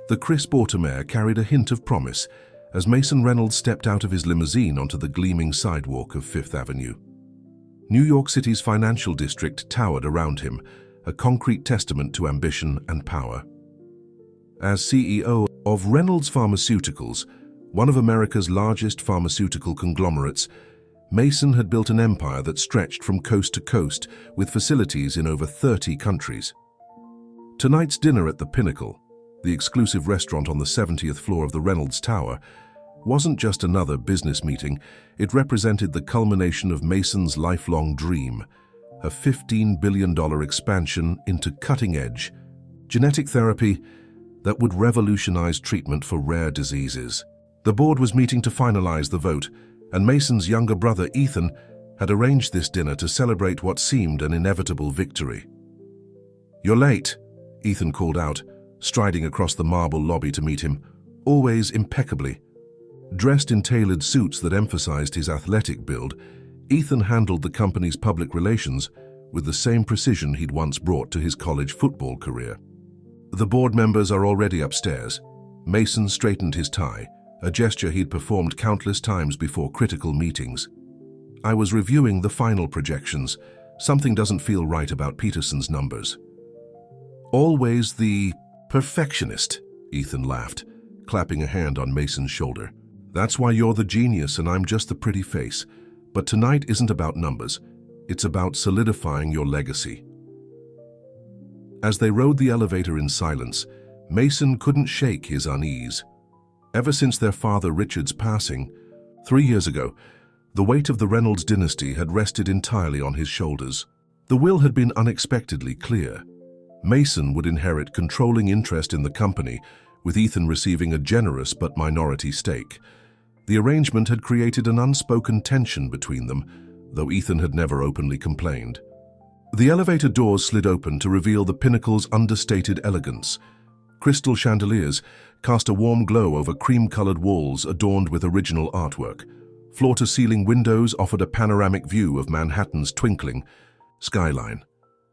The crisp autumn air carried a hint of promise as Mason Reynolds stepped out of his limousine onto the gleaming sidewalk of Fifth Avenue. New York City's financial district towered around him, a concrete testament to ambition and power. As CEO of Reynolds Pharmaceuticals, one of America's largest pharmaceutical conglomerates, Mason had built an empire that stretched from coast to coast with facilities in over 30 countries. Tonight's dinner at the Pinnacle, the exclusive restaurant on the 70th floor of the Reynolds Tower, wasn't just another business meeting. It represented the culmination of Mason's lifelong dream, a $15 billion expansion into cutting-edge genetic therapy that would revolutionize treatment for rare diseases. The board was meeting to finalize the vote, and Mason's younger brother, Ethan, had arranged this dinner to celebrate what seemed an inevitable victory. "You're late," Ethan called out, striding across the marble lobby to meet him, always impeccably. Dressed in tailored suits that emphasized his athletic build, Ethan handled the company's public relations with the same precision he'd once brought to his college football career. "The board members are already upstairs." Mason straightened his tie, a gesture he'd performed countless times before critical meetings. "I was reviewing the final projections. Something doesn't feel right about Peterson's numbers." "Always the perfectionist," Ethan laughed, clapping a hand on Mason's shoulder. "That's why you're the genius and I'm just the pretty face. But tonight isn't about numbers. It's about solidifying your legacy." As they rode the elevator in silence, Mason couldn't shake his unease. Ever since their father Richard's passing, 3 years ago, the weight of the Reynolds dynasty had rested entirely on his shoulders. The will had been unexpectedly clear. Mason would inherit controlling interest in the company, with Ethan receiving a generous but minority stake. The arrangement had created an unspoken tension between them, though Ethan had never openly complained. The elevator doors slid open to reveal the Pinnacle's understated elegance. Crystal chandeliers cast a warm glow over cream-colored walls adorned with original artwork. Floor-to-ceiling windows offered a panoramic view of Manhattan's twinkling skyline,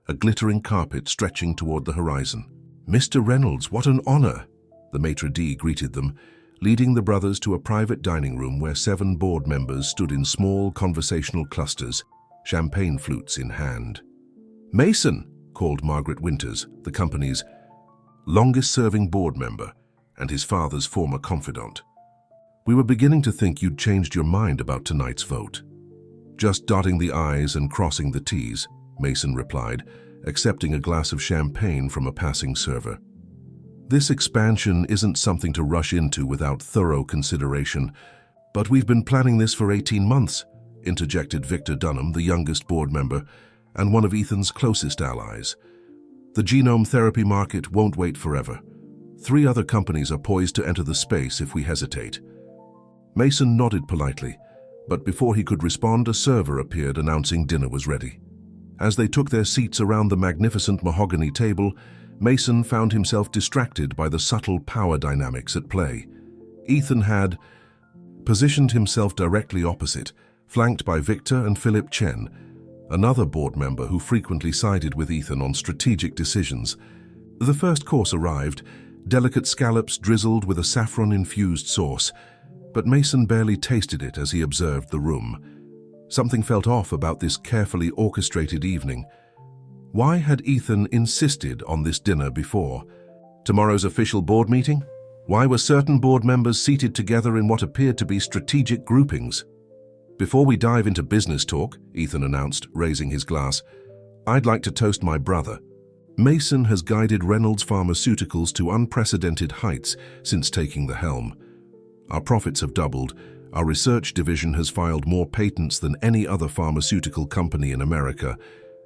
a glittering carpet stretching toward the horizon. "Mr. Reynolds, what an honor!" the maitre d' greeted them, leading the brothers to a private dining room where 7 board members stood in small conversational clusters, champagne flutes in hand. "Mason," called Margaret Winters, the company's longest-serving board member and his father's former confidant. "We were beginning to think you'd changed your mind about tonight's vote." "Just dotting the I's and crossing the T's," Mason replied, accepting a glass of champagne from a passing server. "This expansion isn't something to rush into without thorough consideration, but we've been planning this for 18 months, interjected Victor Dunham, the youngest board member, and one of Ethan's closest allies. "The genome therapy market won't wait forever. 3 other companies are poised to enter the space if we hesitate." Mason nodded politely, but before he could respond, a server appeared announcing dinner was ready. As they took their seats around the magnificent mahogany table, Mason found himself distracted by the subtle power dynamics at play. Ethan had positioned himself directly opposite, flanked by Victor and Philip Chen, another board member who frequently sided with Ethan on strategic decisions. The first course arrived, delicate scallops drizzled with a saffron-infused sauce, but Mason barely tasted it as he observed the room. Something felt off about this carefully orchestrated evening. Why had Ethan insisted on this dinner before? Tomorrow's official board meeting? Why were certain board members seated together in what appeared to be strategic groupings? "Before we dive into business talk," Ethan announced, raising his glass, "I'd like to toast my brother. Mason has guided Reynolds Pharmaceuticals to unprecedented heights since taking the helm. Our profits have doubled, our research division has filed more patents than any other pharmaceutical company in America,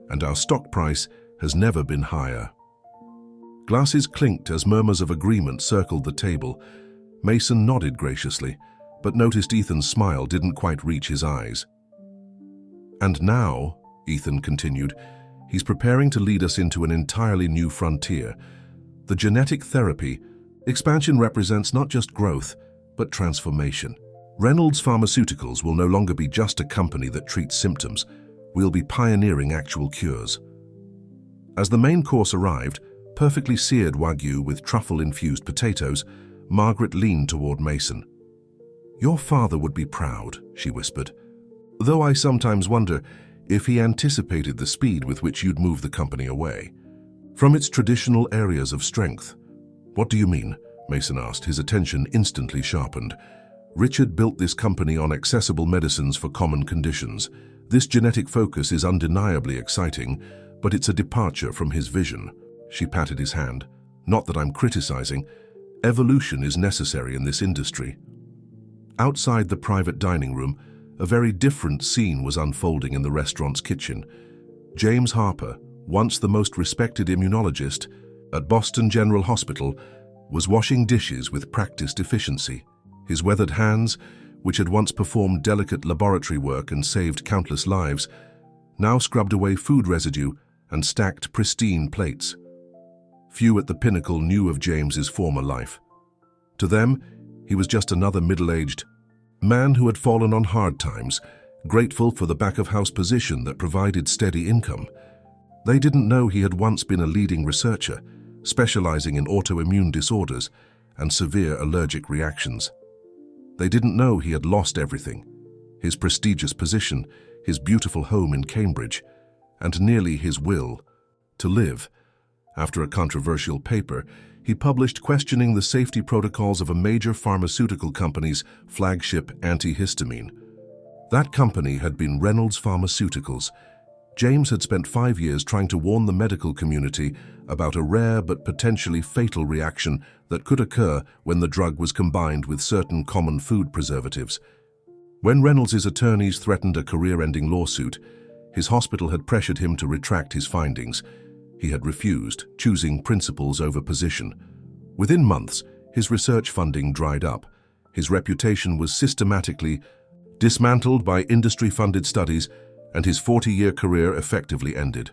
and our stock price has never been higher." Glasses clinked as murmurs of agreement circled the table. Mason nodded graciously, but noticed Ethan's smile didn't quite reach his eyes. "And now," Ethan continued, "he's preparing to lead us into an entirely new frontier. The genetic therapy expansion represents not just growth, but transformation. Reynolds Pharmaceuticals will no longer be just a company that treats symptoms. We'll be pioneering actual cures." As the main course arrived, perfectly seared Wagyu with truffle-infused potatoes, Margaret leaned toward Mason. "Your father would be proud," she whispered, "though I sometimes wonder if he anticipated the speed with which you'd move the company away from its traditional areas of strength." "What do you mean?" Mason asked, his attention instantly sharpened. "Richard built this company on accessible medicines for common conditions. This genetic focus is undeniably exciting, but it's a departure from his vision." She patted his hand. "Not that I'm criticizing. Evolution is necessary in this industry." Outside the private dining room, a very different scene was unfolding in the restaurant's kitchen. James Harper, once the most respected immunologist at Boston General Hospital, was washing dishes with practiced efficiency. His weathered hands, which had once performed delicate laboratory work and saved countless lives, now scrubbed away food residue and stacked pristine plates. Few at the Pinnacle knew of James's former life. To them, he was just another middle-aged man who had fallen on hard times, grateful for the back-of-house position that provided steady income. They didn't know he had once been a leading researcher, specializing in autoimmune disorders and severe allergic reactions. They didn't know he had lost everything: his prestigious position, his beautiful home in Cambridge, and nearly his will to live. After a controversial paper, he published questioning the safety protocols of a major pharmaceutical company's flagship antihistamine. That company had been Reynolds Pharmaceuticals. James had spent 5 years trying to warn the medical community about a rare but potentially fatal reaction that could occur when the drug was combined with certain common food preservatives. When Reynolds' attorneys threatened a career-ending lawsuit, his hospital had pressured him to retract his findings. He had refused, choosing principles over position. Within months, his research funding dried up. His reputation was systematically dismantled by industry-funded studies, and his 40-year career effectively ended.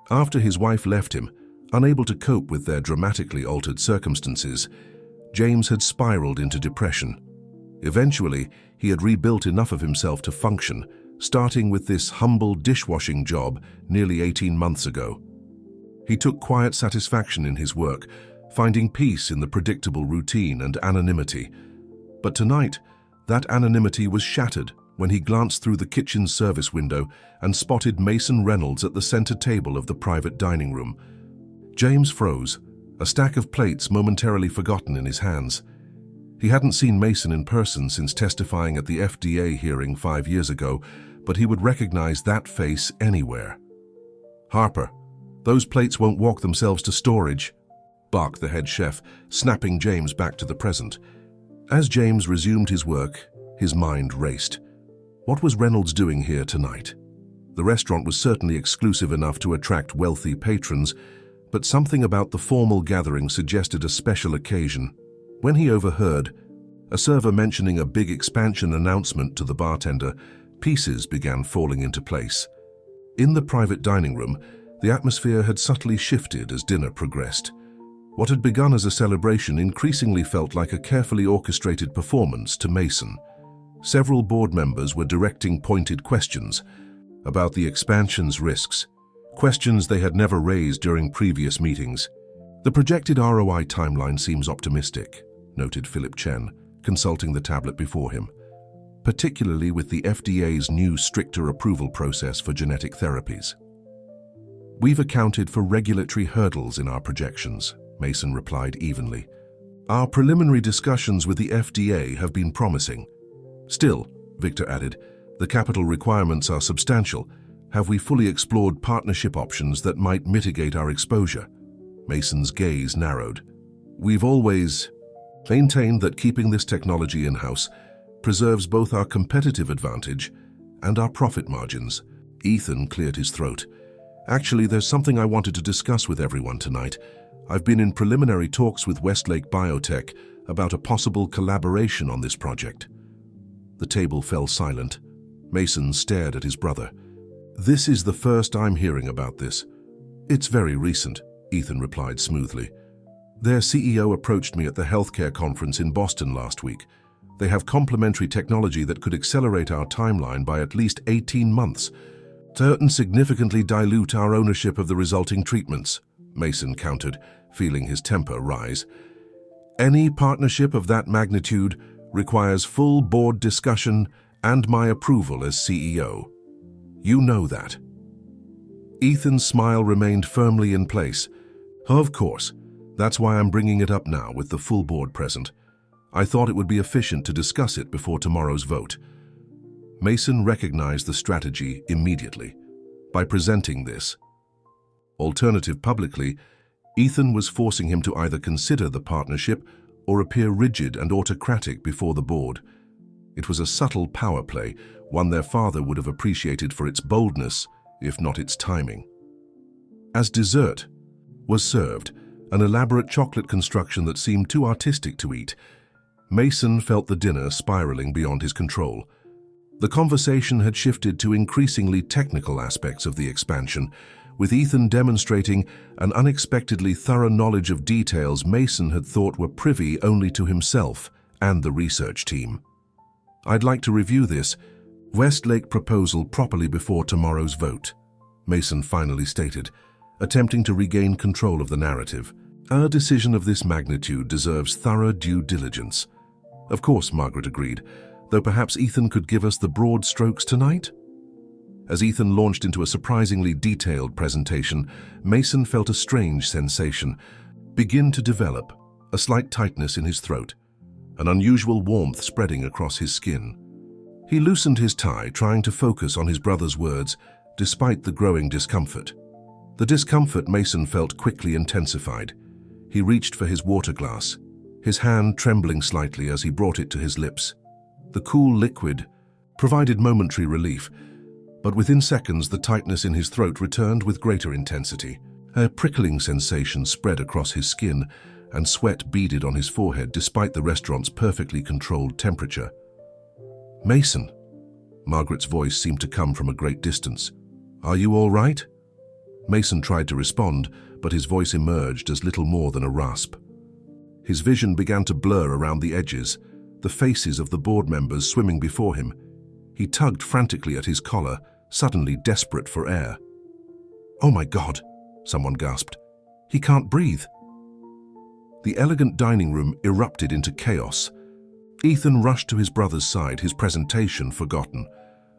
After his wife left him, unable to cope with their dramatically altered circumstances, James had spiraled into depression. Eventually, he had rebuilt enough of himself to function, starting with this humble dishwashing job nearly 18 months ago. He took quiet satisfaction in his work, finding peace in the predictable routine and anonymity. But tonight, that anonymity was shattered when he glanced through the kitchen's service window and spotted Mason Reynolds at the center table of the private dining room. James froze, a stack of plates momentarily forgotten in his hands. He hadn't seen Mason in person since testifying at the FDA hearing 5 years ago, but he would recognize that face anywhere. "Harper, those plates won't walk themselves to storage," barked the head chef, snapping James back to the present. As James resumed his work, his mind raced. What was Reynolds doing here tonight? The restaurant was certainly exclusive enough to attract wealthy patrons, but something about the formal gathering suggested a special occasion. When he overheard a server mentioning a big expansion announcement to the bartender, pieces began falling into place. In the private dining room, the atmosphere had subtly shifted as dinner progressed. What had begun as a celebration increasingly felt like a carefully orchestrated performance to Mason. Several board members were directing pointed questions about the expansion's risks, questions they had never raised during previous meetings. "The projected ROI timeline seems optimistic," noted Philip Chen, consulting the tablet before him, "particularly with the FDA's new stricter approval process for genetic therapies." "We've accounted for regulatory hurdles in our projections," Mason replied evenly. "Our preliminary discussions with the FDA have been promising. Still," Victor added, "the capital requirements are substantial. Have we fully explored partnership options that might mitigate our exposure?" Mason's gaze narrowed. "We've always maintained that keeping this technology in-house preserves both our competitive advantage and our profit margins." Ethan cleared his throat. "Actually, there's something I wanted to discuss with everyone tonight. I've been in preliminary talks with Westlake Biotech about a possible collaboration on this project." The table fell silent. Mason stared at his brother. "This is the first I'm hearing about this." "It's very recent," Ethan replied smoothly. "Their CEO approached me at the healthcare conference in Boston last week. They have complementary technology that could accelerate our timeline by at least 18 months, and significantly dilute our ownership of the resulting treatments," Mason countered, feeling his temper rise. "Any partnership of that magnitude requires full board discussion and my approval as CEO. You know that." Ethan's smile remained firmly in place. "Of course. That's why I'm bringing it up now with the full board present. I thought it would be efficient to discuss it before tomorrow's vote." Mason recognized the strategy immediately by presenting this alternative publicly. Ethan was forcing him to either consider the partnership or appear rigid and autocratic before the board. It was a subtle power play, one their father would have appreciated for its boldness, if not its timing. As dessert was served, an elaborate chocolate construction that seemed too artistic to eat, Mason felt the dinner spiraling beyond his control. The conversation had shifted to increasingly technical aspects of the expansion, with Ethan demonstrating an unexpectedly thorough knowledge of details Mason had thought were privy only to himself and the research team. "I'd like to review this Westlake proposal properly before tomorrow's vote," Mason finally stated, attempting to regain control of the narrative. "A decision of this magnitude deserves thorough due diligence." "Of course," Margaret agreed, "though perhaps Ethan could give us the broad strokes tonight?" As Ethan launched into a surprisingly detailed presentation, Mason felt a strange sensation begin to develop, a slight tightness in his throat, an unusual warmth spreading across his skin. He loosened his tie, trying to focus on his brother's words, despite the growing discomfort. The discomfort Mason felt quickly intensified. He reached for his water glass, his hand trembling slightly as he brought it to his lips. The cool liquid provided momentary relief, but within seconds the tightness in his throat returned with greater intensity. A prickling sensation spread across his skin, and sweat beaded on his forehead despite the restaurant's perfectly controlled temperature. "Mason," Margaret's voice seemed to come from a great distance. "Are you all right?" Mason tried to respond, but his voice emerged as little more than a rasp. His vision began to blur around the edges, the faces of the board members swimming before him. He tugged frantically at his collar, suddenly desperate for air. "Oh my God," someone gasped. "He can't breathe." The elegant dining room erupted into chaos. Ethan rushed to his brother's side, his presentation forgotten.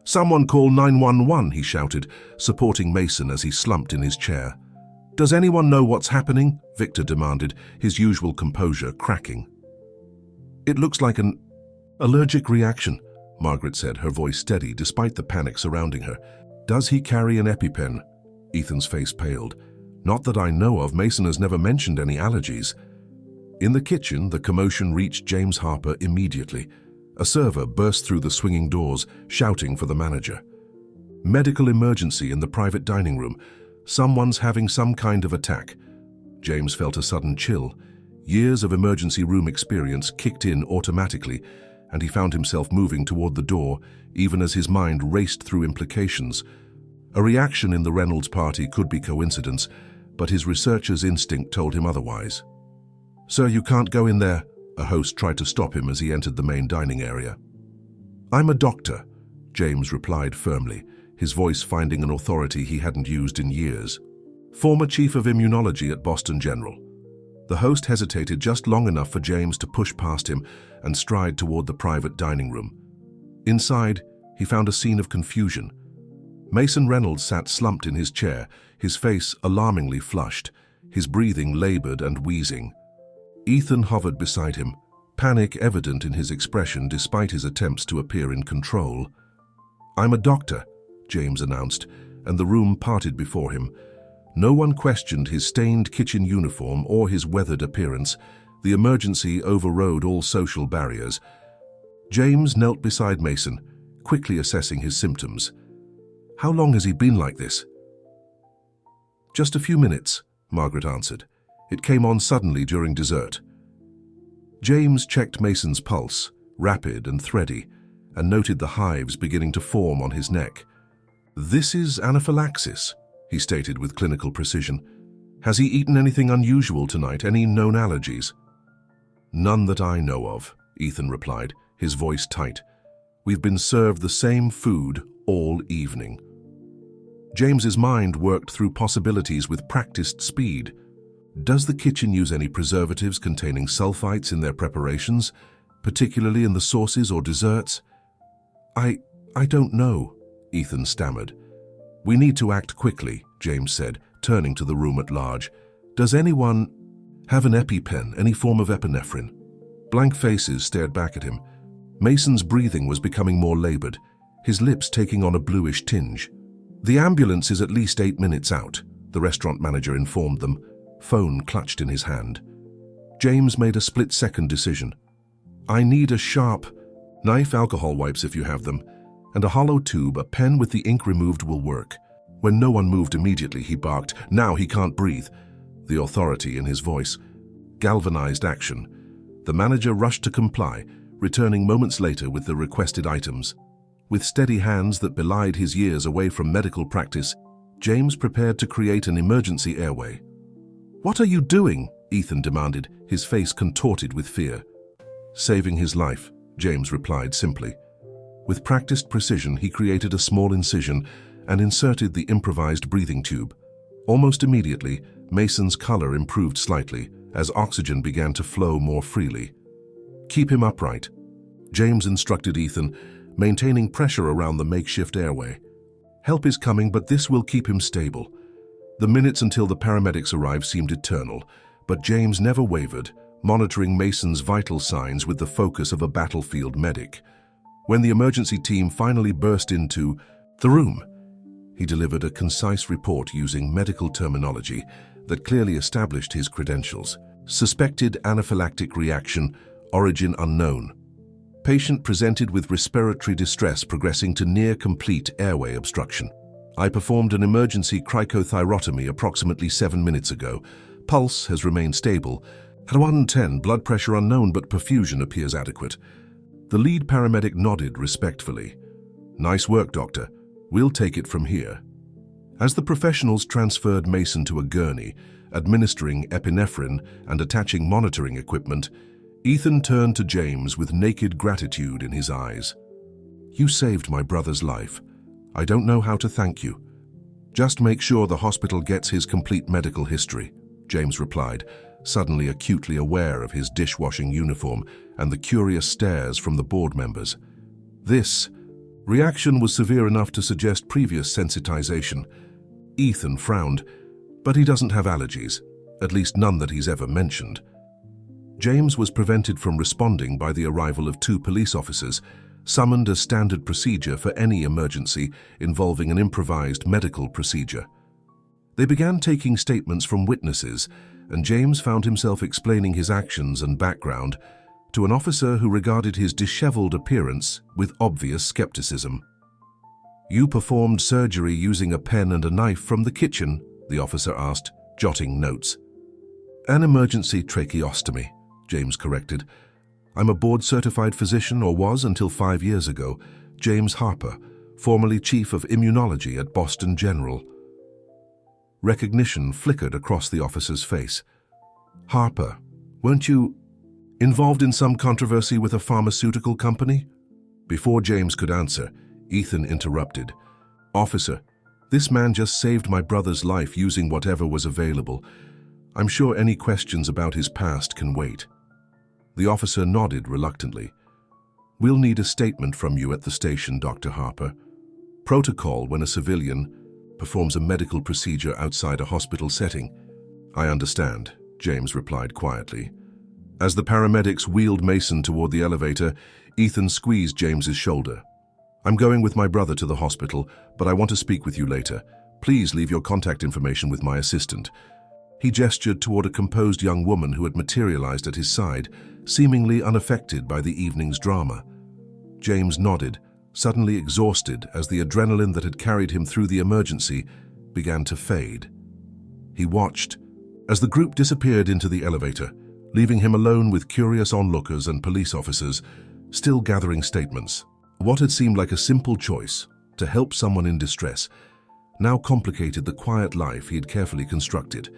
"Someone call 911, he shouted, supporting Mason as he slumped in his chair. "Does anyone know what's happening?" Victor demanded, his usual composure cracking. "It looks like an allergic reaction," Margaret said, her voice steady despite the panic surrounding her. "Does he carry an EpiPen?" Ethan's face paled. "Not that I know of. Mason has never mentioned any allergies." In the kitchen, the commotion reached James Harper immediately. A server burst through the swinging doors, shouting for the manager. "Medical emergency in the private dining room. Someone's having some kind of attack." James felt a sudden chill. Years of emergency room experience kicked in automatically, and he found himself moving toward the door, even as his mind raced through implications. A reaction in the Reynolds party could be coincidence, but his researcher's instinct told him otherwise. "Sir, you can't go in there," a host tried to stop him as he entered the main dining area. "I'm a doctor," James replied firmly, his voice finding an authority he hadn't used in years. "Former chief of immunology at Boston General." The host hesitated just long enough for James to push past him and stride toward the private dining room. Inside, he found a scene of confusion. Mason Reynolds sat slumped in his chair, his face alarmingly flushed, his breathing labored and wheezing. Ethan hovered beside him, panic evident in his expression despite his attempts to appear in control. "I'm a doctor," James announced, and the room parted before him. No one questioned his stained kitchen uniform or his weathered appearance. The emergency overrode all social barriers. James knelt beside Mason, quickly assessing his symptoms. "How long has he been like this?" "Just a few minutes," Margaret answered. "It came on suddenly during dessert." James checked Mason's pulse, rapid and thready, and noted the hives beginning to form on his neck. "This is anaphylaxis," he stated with clinical precision. "Has he eaten anything unusual tonight? Any known allergies?" "None that I know of," Ethan replied, his voice tight. "We've been served the same food all evening." James's mind worked through possibilities with practiced speed. Does the kitchen use any preservatives containing sulfites in their preparations, particularly in the sauces or desserts? I don't know, Ethan stammered. We need to act quickly, James said, turning to the room at large. Does anyone have an EpiPen, any form of epinephrine? Blank faces stared back at him. Mason's breathing was becoming more labored, his lips taking on a bluish tinge. The ambulance is at least 8 minutes out, the restaurant manager informed them, phone clutched in his hand. James made a split-second decision. I need a sharp knife, alcohol wipes if you have them, and a hollow tube. A pen with the ink removed will work. When no one moved immediately, he barked, now he can't breathe. The authority in his voice galvanized action. The manager rushed to comply, returning moments later with the requested items. With steady hands that belied his years away from medical practice, James prepared to create an emergency airway. What are you doing? Ethan demanded, his face contorted with fear. Saving his life, James replied simply. With practiced precision, he created a small incision and inserted the improvised breathing tube. Almost immediately, Mason's color improved slightly as oxygen began to flow more freely. Keep him upright, James instructed Ethan, maintaining pressure around the makeshift airway. Help is coming, but this will keep him stable. The minutes until the paramedics arrived seemed eternal, but James never wavered, monitoring Mason's vital signs with the focus of a battlefield medic. When the emergency team finally burst into the room, he delivered a concise report using medical terminology that clearly established his credentials. Suspected anaphylactic reaction, origin unknown. Patient presented with respiratory distress progressing to near-complete airway obstruction. I performed an emergency cricothyrotomy approximately 7 minutes ago. Pulse has remained stable. At 110, blood pressure unknown, but perfusion appears adequate. The lead paramedic nodded respectfully. Nice work, doctor. We'll take it from here. As the professionals transferred Mason to a gurney, administering epinephrine and attaching monitoring equipment, Ethan turned to James with naked gratitude in his eyes. You saved my brother's life. I don't know how to thank you. Just make sure the hospital gets his complete medical history, James replied, suddenly acutely aware of his dishwashing uniform and the curious stares from the board members. This reaction was severe enough to suggest previous sensitization. Ethan frowned, but he doesn't have allergies, at least none that he's ever mentioned. James was prevented from responding by the arrival of 2 police officers, summoned as standard procedure for any emergency involving an improvised medical procedure. They began taking statements from witnesses, and James found himself explaining his actions and background to an officer who regarded his disheveled appearance with obvious skepticism. You performed surgery using a pen and a knife from the kitchen, the officer asked, jotting notes. An emergency tracheostomy, James corrected. I'm a board-certified physician, or was until 5 years ago, James Harper, formerly chief of immunology at Boston General. Recognition flickered across the officer's face. Harper, weren't you involved in some controversy with a pharmaceutical company? Before James could answer, Ethan interrupted. Officer, this man just saved my brother's life using whatever was available. I'm sure any questions about his past can wait. The officer nodded reluctantly. We'll need a statement from you at the station, Dr. Harper. Protocol when a civilian performs a medical procedure outside a hospital setting. I understand, James replied quietly. As the paramedics wheeled Mason toward the elevator, Ethan squeezed James's shoulder. I'm going with my brother to the hospital, but I want to speak with you later. Please leave your contact information with my assistant. He gestured toward a composed young woman who had materialized at his side, seemingly unaffected by the evening's drama. James nodded, suddenly exhausted as the adrenaline that had carried him through the emergency began to fade. He watched as the group disappeared into the elevator, leaving him alone with curious onlookers and police officers, still gathering statements. What had seemed like a simple choice, to help someone in distress, now complicated the quiet life he had carefully constructed.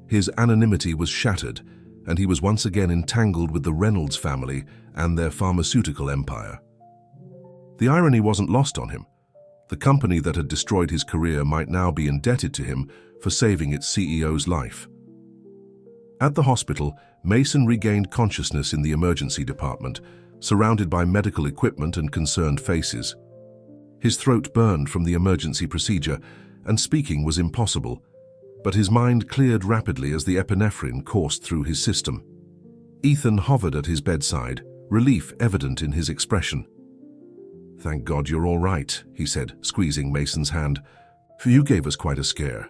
His anonymity was shattered, and he was once again entangled with the Reynolds family and their pharmaceutical empire. The irony wasn't lost on him. The company that had destroyed his career might now be indebted to him for saving its CEO's life. At the hospital, Mason regained consciousness in the emergency department, surrounded by medical equipment and concerned faces. His throat burned from the emergency procedure, and speaking was impossible, but his mind cleared rapidly as the epinephrine coursed through his system. Ethan hovered at his bedside, relief evident in his expression. "Thank God you're all right," he said, squeezing Mason's hand. "You gave us quite a scare."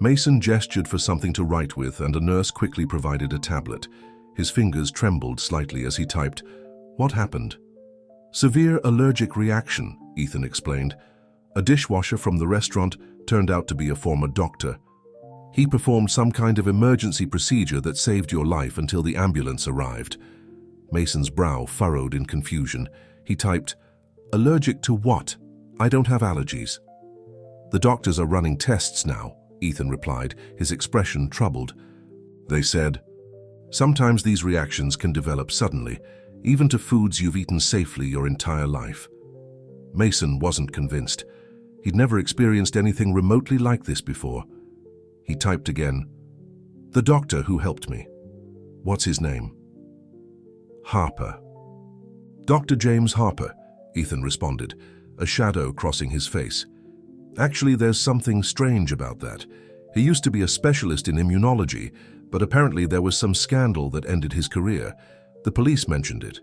Mason gestured for something to write with, and a nurse quickly provided a tablet. His fingers trembled slightly as he typed. "What happened?" "Severe allergic reaction," Ethan explained. "A dishwasher from the restaurant turned out to be a former doctor. He performed some kind of emergency procedure that saved your life until the ambulance arrived." Mason's brow furrowed in confusion. He typed, "Allergic to what? I don't have allergies." "The doctors are running tests now," Ethan replied, his expression troubled. "They said, sometimes these reactions can develop suddenly, even to foods you've eaten safely your entire life." Mason wasn't convinced. He'd never experienced anything remotely like this before. He typed again, "The doctor who helped me. What's his name?" "Harper." "Dr. James Harper," Ethan responded, a shadow crossing his face. "Actually, there's something strange about that. He used to be a specialist in immunology, but apparently there was some scandal that ended his career. The police mentioned it."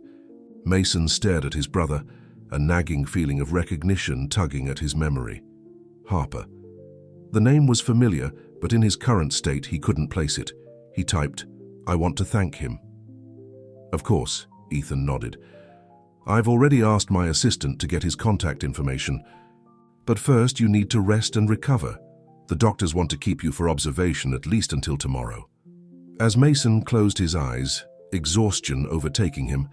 Mason stared at his brother, a nagging feeling of recognition tugging at his memory. Harper. The name was familiar, but in his current state he couldn't place it. He typed, "I want to thank him." "Of course," Ethan nodded. "I've already asked my assistant to get his contact information. But first you need to rest and recover. The doctors want to keep you for observation at least until tomorrow." As Mason closed his eyes, exhaustion overtaking him,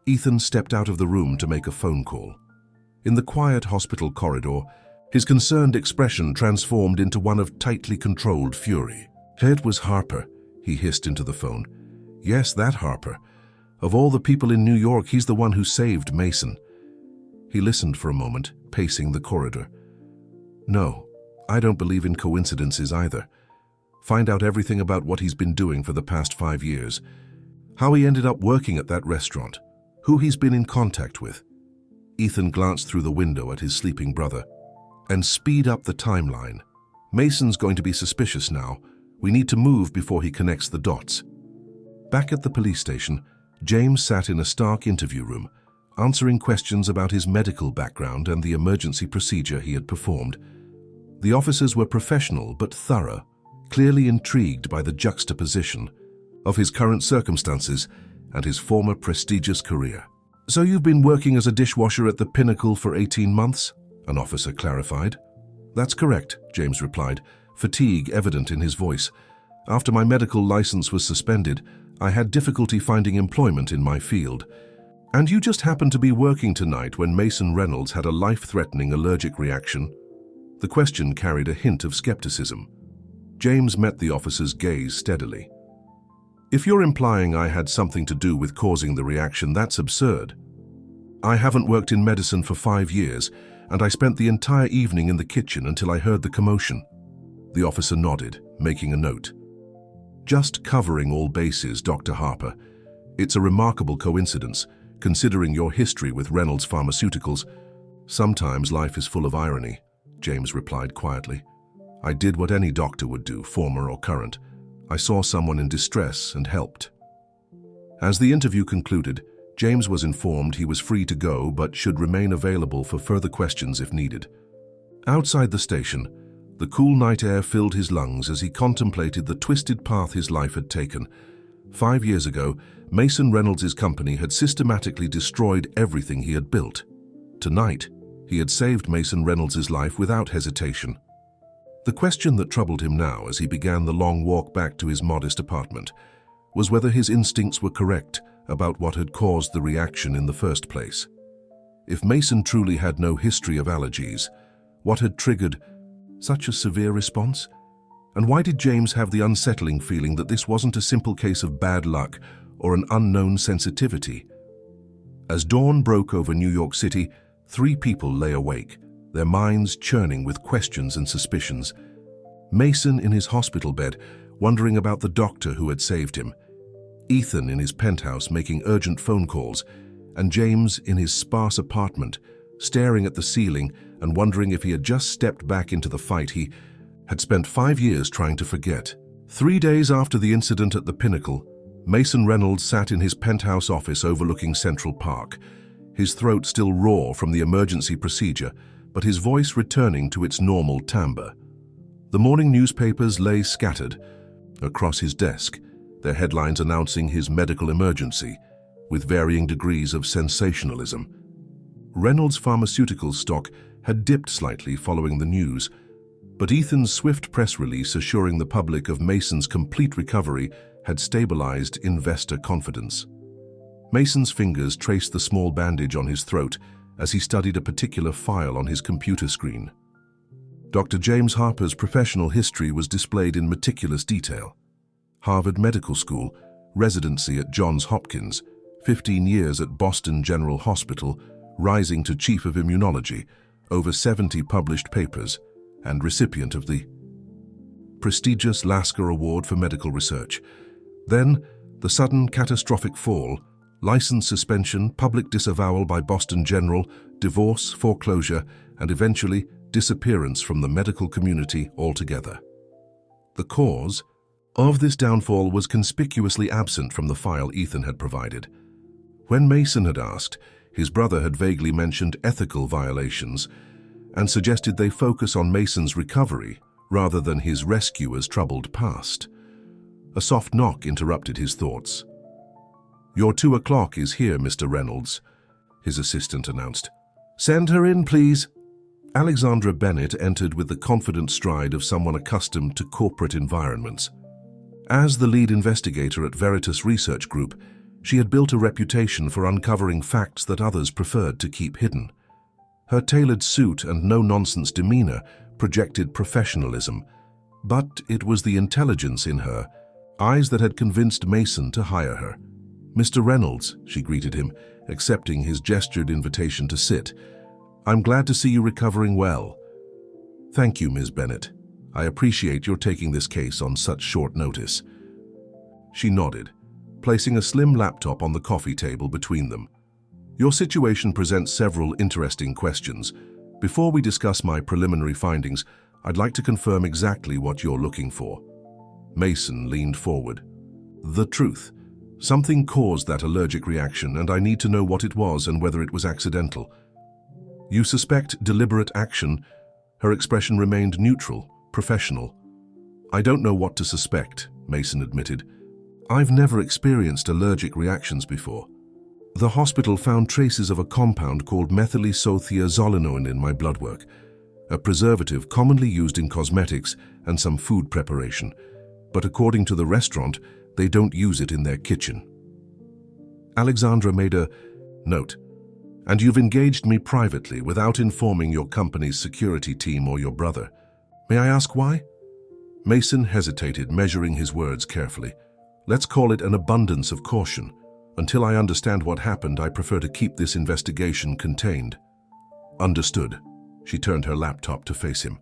Ethan stepped out of the room to make a phone call. In the quiet hospital corridor, his concerned expression transformed into one of tightly controlled fury. "It was Harper," he hissed into the phone. "Yes, that Harper. Of all the people in New York, he's the one who saved Mason." He listened for a moment, pacing the corridor. "No, I don't believe in coincidences either. Find out everything about what he's been doing for the past 5 years. How he ended up working at that restaurant. Who he's been in contact with." Ethan glanced through the window at his sleeping brother. "And speed up the timeline. Mason's going to be suspicious now. We need to move before he connects the dots." Back at the police station, James sat in a stark interview room, answering questions about his medical background and the emergency procedure he had performed. The officers were professional but thorough, clearly intrigued by the juxtaposition of his current circumstances and his former prestigious career. "So you've been working as a dishwasher at the Pinnacle for 18 months? An officer clarified. "That's correct," James replied, fatigue evident in his voice. "After my medical license was suspended, I had difficulty finding employment in my field. And you just happened to be working tonight when Mason Reynolds had a life-threatening allergic reaction?" The question carried a hint of skepticism. James met the officer's gaze steadily. "If you're implying I had something to do with causing the reaction, that's absurd. I haven't worked in medicine for 5 years, and I spent the entire evening in the kitchen until I heard the commotion." The officer nodded, making a note. "Just covering all bases, Dr. Harper. It's a remarkable coincidence, considering your history with Reynolds Pharmaceuticals. Sometimes life is full of irony," James replied quietly. "I did what any doctor would do, former or current. I saw someone in distress and helped." As the interview concluded, James was informed he was free to go but should remain available for further questions if needed. Outside the station, the cool night air filled his lungs as he contemplated the twisted path his life had taken. 5 years ago, Mason Reynolds' company had systematically destroyed everything he had built. Tonight, he had saved Mason Reynolds' life without hesitation. The question that troubled him now as he began the long walk back to his modest apartment was whether his instincts were correct about what had caused the reaction in the first place. If Mason truly had no history of allergies, what had triggered such a severe response? And why did James have the unsettling feeling that this wasn't a simple case of bad luck or an unknown sensitivity? As dawn broke over New York City, 3 people lay awake, their minds churning with questions and suspicions. Mason in his hospital bed, wondering about the doctor who had saved him, Ethan in his penthouse making urgent phone calls, and James in his sparse apartment, staring at the ceiling and wondering if he had just stepped back into the fight he had spent 5 years trying to forget. 3 days after the incident at the Pinnacle, Mason Reynolds sat in his penthouse office overlooking Central Park, his throat still raw from the emergency procedure, but his voice returning to its normal timbre. The morning newspapers lay scattered across his desk, their headlines announcing his medical emergency, with varying degrees of sensationalism. Reynolds Pharmaceuticals stock had dipped slightly following the news, but Ethan's swift press release assuring the public of Mason's complete recovery had stabilized investor confidence. Mason's fingers traced the small bandage on his throat as he studied a particular file on his computer screen. Dr. James Harper's professional history was displayed in meticulous detail. Harvard Medical School, residency at Johns Hopkins, 15 years at Boston General Hospital, rising to Chief of Immunology, over 70 published papers, and recipient of the prestigious Lasker Award for Medical Research. Then, the sudden catastrophic fall, license suspension, public disavowal by Boston General, divorce, foreclosure, and eventually disappearance from the medical community altogether. The cause of this downfall was conspicuously absent from the file Ethan had provided. When Mason had asked, his brother had vaguely mentioned ethical violations and suggested they focus on Mason's recovery rather than his rescuer's troubled past. A soft knock interrupted his thoughts. "Your 2 o'clock is here, Mr. Reynolds," his assistant announced. "Send her in, please." Alexandra Bennett entered with the confident stride of someone accustomed to corporate environments. As the lead investigator at Veritas Research Group, she had built a reputation for uncovering facts that others preferred to keep hidden. Her tailored suit and no-nonsense demeanor projected professionalism, but it was the intelligence in her eyes that had convinced Mason to hire her. "Mr. Reynolds," she greeted him, accepting his gestured invitation to sit. "I'm glad to see you recovering well." "Thank you, Ms. Bennett. I appreciate your taking this case on such short notice." She nodded, placing a slim laptop on the coffee table between them. "Your situation presents several interesting questions. Before we discuss my preliminary findings, I'd like to confirm exactly what you're looking for." Mason leaned forward. "The truth. Something caused that allergic reaction, and I need to know what it was and whether it was accidental." "You suspect deliberate action?" Her expression remained neutral, professional. "I don't know what to suspect," Mason admitted. "I've never experienced allergic reactions before. The hospital found traces of a compound called methylisothiazolinoin in my blood work, a preservative commonly used in cosmetics and some food preparation, but according to the restaurant, they don't use it in their kitchen." Alexandra made a note. "And you've engaged me privately without informing your company's security team or your brother. May I ask why?" Mason hesitated, measuring his words carefully. "Let's call it an abundance of caution. Until I understand what happened, I prefer to keep this investigation contained." "Understood." She turned her laptop to face him.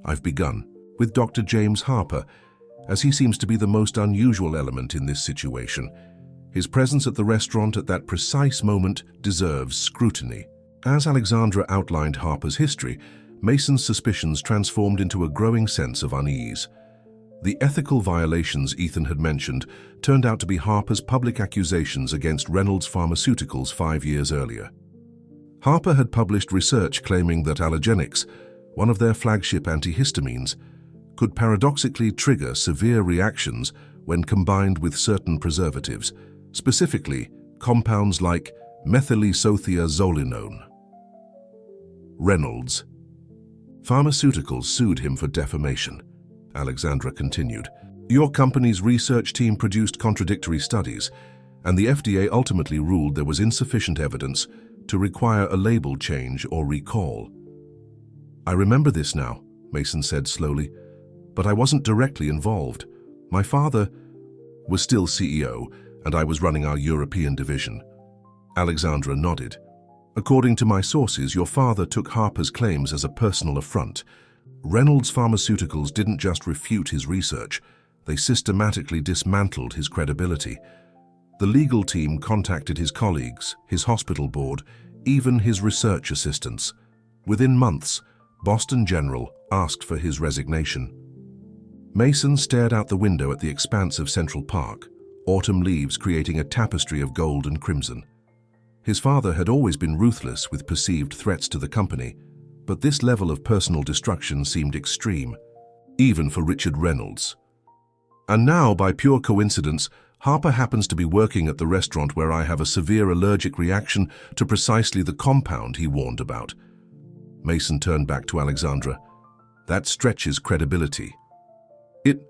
"I've begun with Dr. James Harper, as he seems to be the most unusual element in this situation. His presence at the restaurant at that precise moment deserves scrutiny." As Alexandra outlined Harper's history, Mason's suspicions transformed into a growing sense of unease. The ethical violations Ethan had mentioned turned out to be Harper's public accusations against Reynolds Pharmaceuticals 5 years earlier. Harper had published research claiming that allergenics, one of their flagship antihistamines, could paradoxically trigger severe reactions when combined with certain preservatives, specifically compounds like methylisothiazolinoin. Reynolds Pharmaceuticals sued him for defamation. Alexandra continued. "Your company's research team produced contradictory studies, and the FDA ultimately ruled there was insufficient evidence to require a label change or recall." "I remember this now," Mason said slowly, "but I wasn't directly involved. My father was still CEO, and I was running our European division." Alexandra nodded. "According to my sources, your father took Harper's claims as a personal affront. Reynolds Pharmaceuticals didn't just refute his research, They systematically dismantled his credibility. The legal team contacted his colleagues, his hospital board, even his research assistants. Within months, Boston General asked for his resignation. Mason stared out the window at the expanse of Central Park, autumn leaves creating a tapestry of gold and crimson. His father had always been ruthless with perceived threats to the company, but this level of personal destruction seemed extreme, even for Richard Reynolds. And now, by pure coincidence, Harper happens to be working at the restaurant where I have a severe allergic reaction to precisely the compound he warned about. Mason turned back to Alexandra. That stretches credibility. It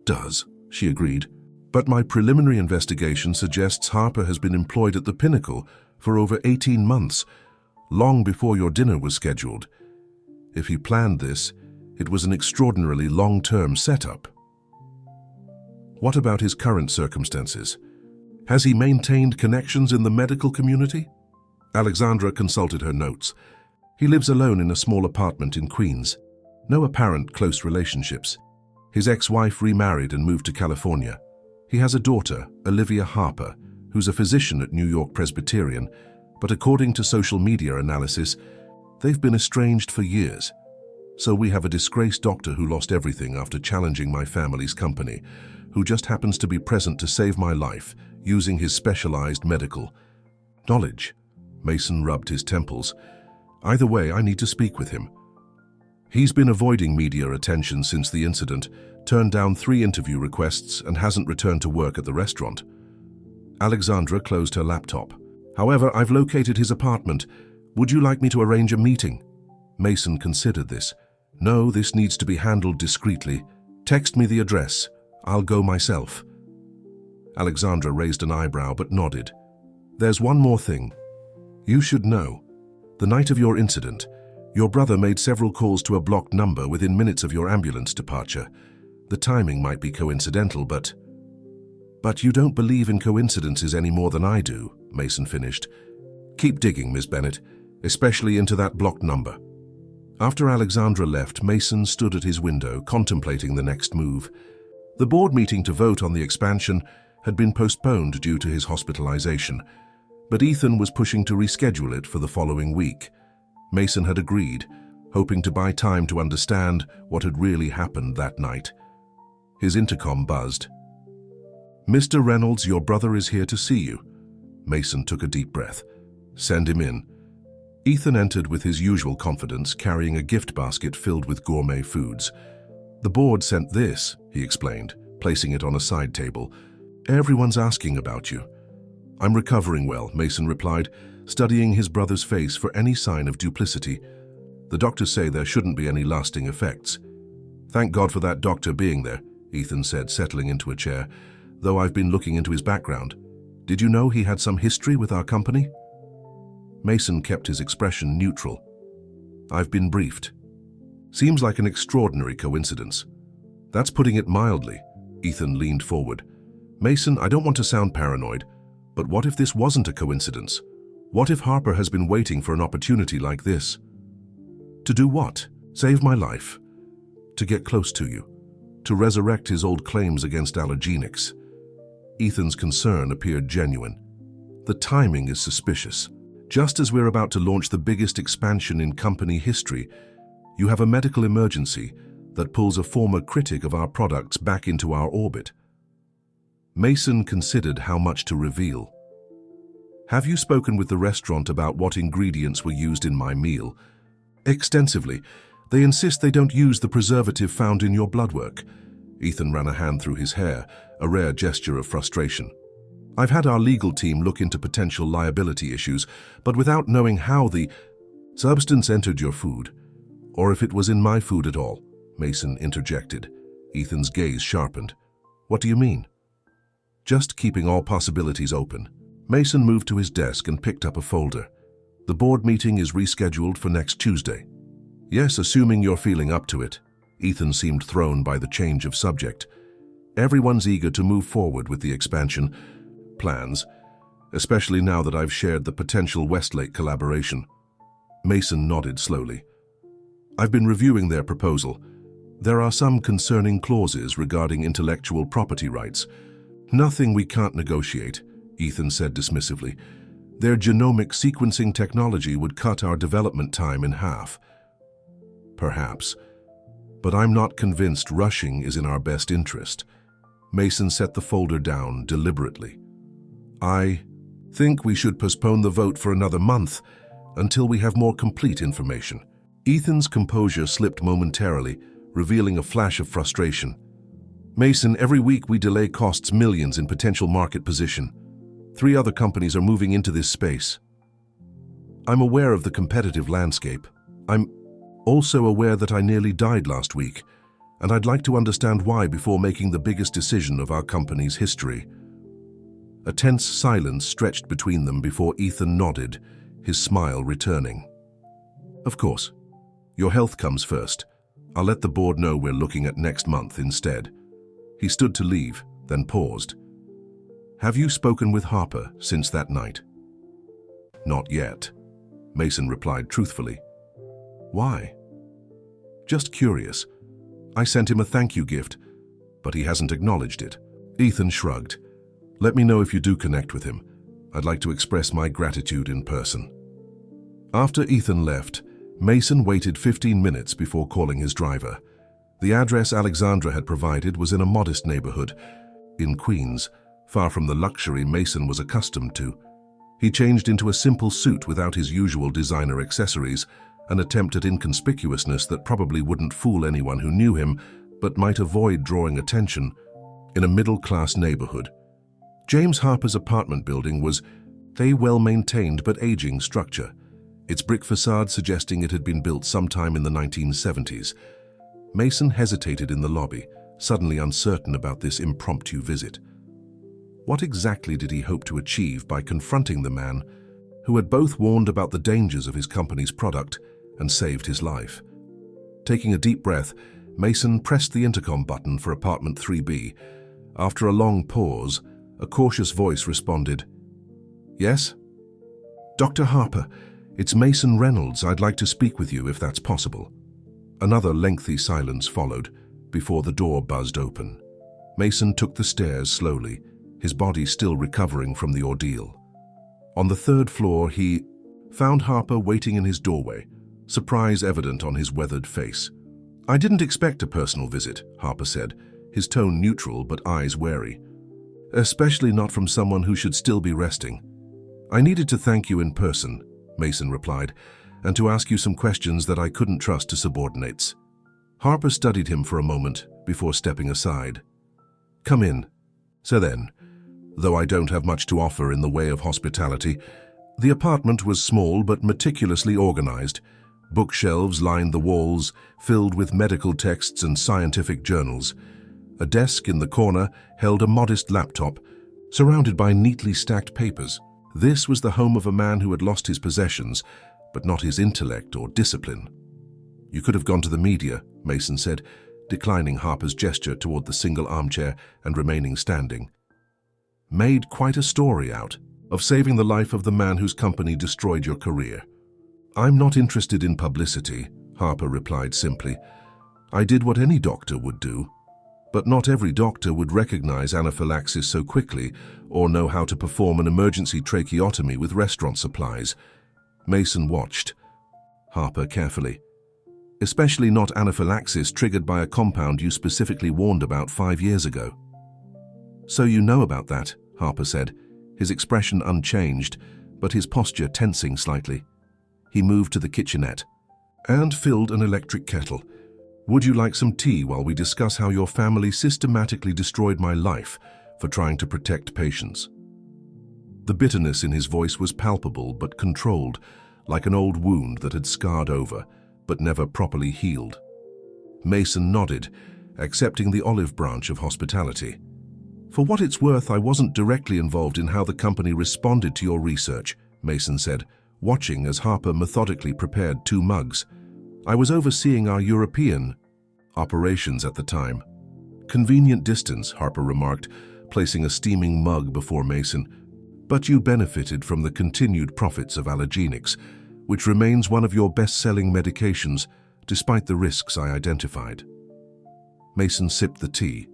does, she agreed. But my preliminary investigation suggests Harper has been employed at the Pinnacle for over 18 months, long before your dinner was scheduled. If he planned this, it was an extraordinarily long-term setup. What about his current circumstances? Has he maintained connections in the medical community? Alexandra consulted her notes. He lives alone in a small apartment in Queens. No apparent close relationships. His ex-wife remarried and moved to California. He has a daughter, Olivia Harper, who's a physician at New York Presbyterian, but according to social media analysis, they've been estranged for years. So we have a disgraced doctor who lost everything after challenging my family's company, who just happens to be present to save my life, using his specialized medical knowledge. Mason rubbed his temples. Either way, I need to speak with him. He's been avoiding media attention since the incident, turned down 3 interview requests, and hasn't returned to work at the restaurant. Alexandra closed her laptop. However, I've located his apartment. Would you like me to arrange a meeting? Mason considered this. No, this needs to be handled discreetly. Text me the address. I'll go myself. Alexandra raised an eyebrow but nodded. There's one more thing. You should know. The night of your incident, your brother made several calls to a blocked number within minutes of your ambulance departure. The timing might be coincidental, but you don't believe in coincidences any more than I do, Mason finished. Keep digging, Miss Bennett, especially into that blocked number. After Alexandra left, Mason stood at his window, contemplating the next move. The board meeting to vote on the expansion had been postponed due to his hospitalization, but Ethan was pushing to reschedule it for the following week. Mason had agreed, hoping to buy time to understand what had really happened that night. His intercom buzzed. Mr. Reynolds, your brother is here to see you. Mason took a deep breath. Send him in. Ethan entered with his usual confidence, carrying a gift basket filled with gourmet foods. The board sent this, he explained, placing it on a side table. Everyone's asking about you. I'm recovering well, Mason replied, studying his brother's face for any sign of duplicity. The doctors say there shouldn't be any lasting effects. Thank God for that doctor being there, Ethan said, settling into a chair, though I've been looking into his background. Did you know he had some history with our company? Mason kept his expression neutral. I've been briefed. Seems like an extraordinary coincidence. That's putting it mildly. Ethan leaned forward. Mason, I don't want to sound paranoid, but what if this wasn't a coincidence? What if Harper has been waiting for an opportunity like this? To do what? Save my life? To get close to you? To resurrect his old claims against allergenics? Ethan's concern appeared genuine. The timing is suspicious. Just as we're about to launch the biggest expansion in company history, you have a medical emergency that pulls a former critic of our products back into our orbit. Mason considered how much to reveal. Have you spoken with the restaurant about what ingredients were used in my meal? Extensively. They insist they don't use the preservative found in your blood work. Ethan ran a hand through his hair, a rare gesture of frustration. I've had our legal team look into potential liability issues, but without knowing how the substance entered your food, or if it was in my food at all, Mason interjected. Ethan's gaze sharpened. What do you mean? Just keeping all possibilities open. Mason moved to his desk and picked up a folder. The board meeting is rescheduled for next Tuesday. Yes, assuming you're feeling up to it. Ethan seemed thrown by the change of subject. Everyone's eager to move forward with the expansion plans, especially now that I've shared the potential Westlake collaboration. Mason nodded slowly. I've been reviewing their proposal. There are some concerning clauses regarding intellectual property rights. Nothing we can't negotiate, Ethan said dismissively. Their genomic sequencing technology would cut our development time in half. Perhaps. But I'm not convinced rushing is in our best interest. Mason set the folder down deliberately. I think we should postpone the vote for another month until we have more complete information. Ethan's composure slipped momentarily, revealing a flash of frustration. Mason, every week we delay costs millions in potential market position. 3 other companies are moving into this space. I'm aware of the competitive landscape. I'm also aware that I nearly died last week, and I'd like to understand why before making the biggest decision of our company's history. A tense silence stretched between them before Ethan nodded, his smile returning. Of course. Your health comes first. I'll let the board know we're looking at next month instead. He stood to leave, then paused. Have you spoken with Harper since that night? Not yet, Mason replied truthfully. Why? Just curious. I sent him a thank you gift, but he hasn't acknowledged it. Ethan shrugged. Let me know if you do connect with him. I'd like to express my gratitude in person. After Ethan left, Mason waited 15 minutes before calling his driver. The address Alexandra had provided was in a modest neighborhood, in Queens, far from the luxury Mason was accustomed to. He changed into a simple suit without his usual designer accessories, an attempt at inconspicuousness that probably wouldn't fool anyone who knew him, but might avoid drawing attention, in a middle-class neighborhood. James Harper's apartment building was a well-maintained but aging structure, its brick facade suggesting it had been built sometime in the 1970s. Mason hesitated in the lobby, suddenly uncertain about this impromptu visit. What exactly did he hope to achieve by confronting the man who had both warned about the dangers of his company's product and saved his life? Taking a deep breath, Mason pressed the intercom button for apartment 3B. After a long pause, a cautious voice responded, Yes? Dr. Harper, it's Mason Reynolds. I'd like to speak with you if that's possible. Another lengthy silence followed before the door buzzed open. Mason took the stairs slowly, his body still recovering from the ordeal. On the 3rd floor, he found Harper waiting in his doorway, surprise evident on his weathered face. I didn't expect a personal visit, Harper said, his tone neutral but eyes wary. Especially not from someone who should still be resting. I needed to thank you in person, Mason replied, and to ask you some questions that I couldn't trust to subordinates. Harper studied him for a moment before stepping aside. Come in. So then, though I don't have much to offer in the way of hospitality, the apartment was small but meticulously organized. Bookshelves lined the walls, filled with medical texts and scientific journals. A desk in the corner held a modest laptop, surrounded by neatly stacked papers. This was the home of a man who had lost his possessions, but not his intellect or discipline. You could have gone to the media, Mason said, declining Harper's gesture toward the single armchair and remaining standing. Made quite a story out of saving the life of the man whose company destroyed your career. I'm not interested in publicity, Harper replied simply. I did what any doctor would do. But not every doctor would recognize anaphylaxis so quickly or know how to perform an emergency tracheotomy with restaurant supplies. Mason watched Harper carefully. Especially not anaphylaxis triggered by a compound you specifically warned about 5 years ago. So you know about that, Harper said, his expression unchanged, but his posture tensing slightly. He moved to the kitchenette and filled an electric kettle. Would you like some tea while we discuss how your family systematically destroyed my life for trying to protect patients? The bitterness in his voice was palpable but controlled, like an old wound that had scarred over, but never properly healed. Mason nodded, accepting the olive branch of hospitality. For what it's worth, I wasn't directly involved in how the company responded to your research, Mason said, watching as Harper methodically prepared 2 mugs. I was overseeing our European operations at the time. Convenient distance, Harper remarked, placing a steaming mug before Mason. But you benefited from the continued profits of allergenics, which remains one of your best-selling medications, despite the risks I identified. Mason sipped the tea,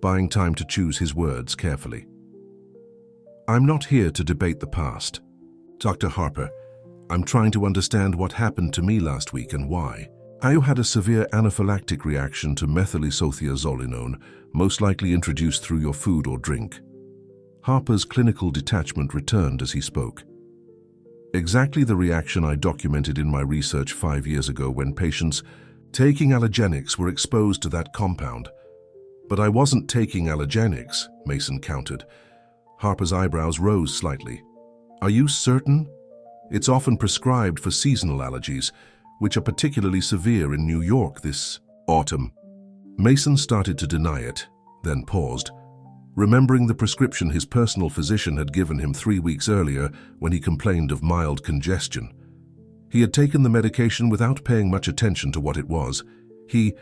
buying time to choose his words carefully. I'm not here to debate the past. Dr. Harper, I'm trying to understand what happened to me last week and why. I had a severe anaphylactic reaction to methylisothiazolinone, most likely introduced through your food or drink. Harper's clinical detachment returned as he spoke. Exactly the reaction I documented in my research 5 years ago when patients taking allergenics were exposed to that compound. But I wasn't taking allergenics, Mason countered. Harper's eyebrows rose slightly. Are you certain? It's often prescribed for seasonal allergies, which are particularly severe in New York this autumn. Mason started to deny it, then paused, remembering the prescription his personal physician had given him 3 weeks earlier when he complained of mild congestion. He had taken the medication without paying much attention to what it was. He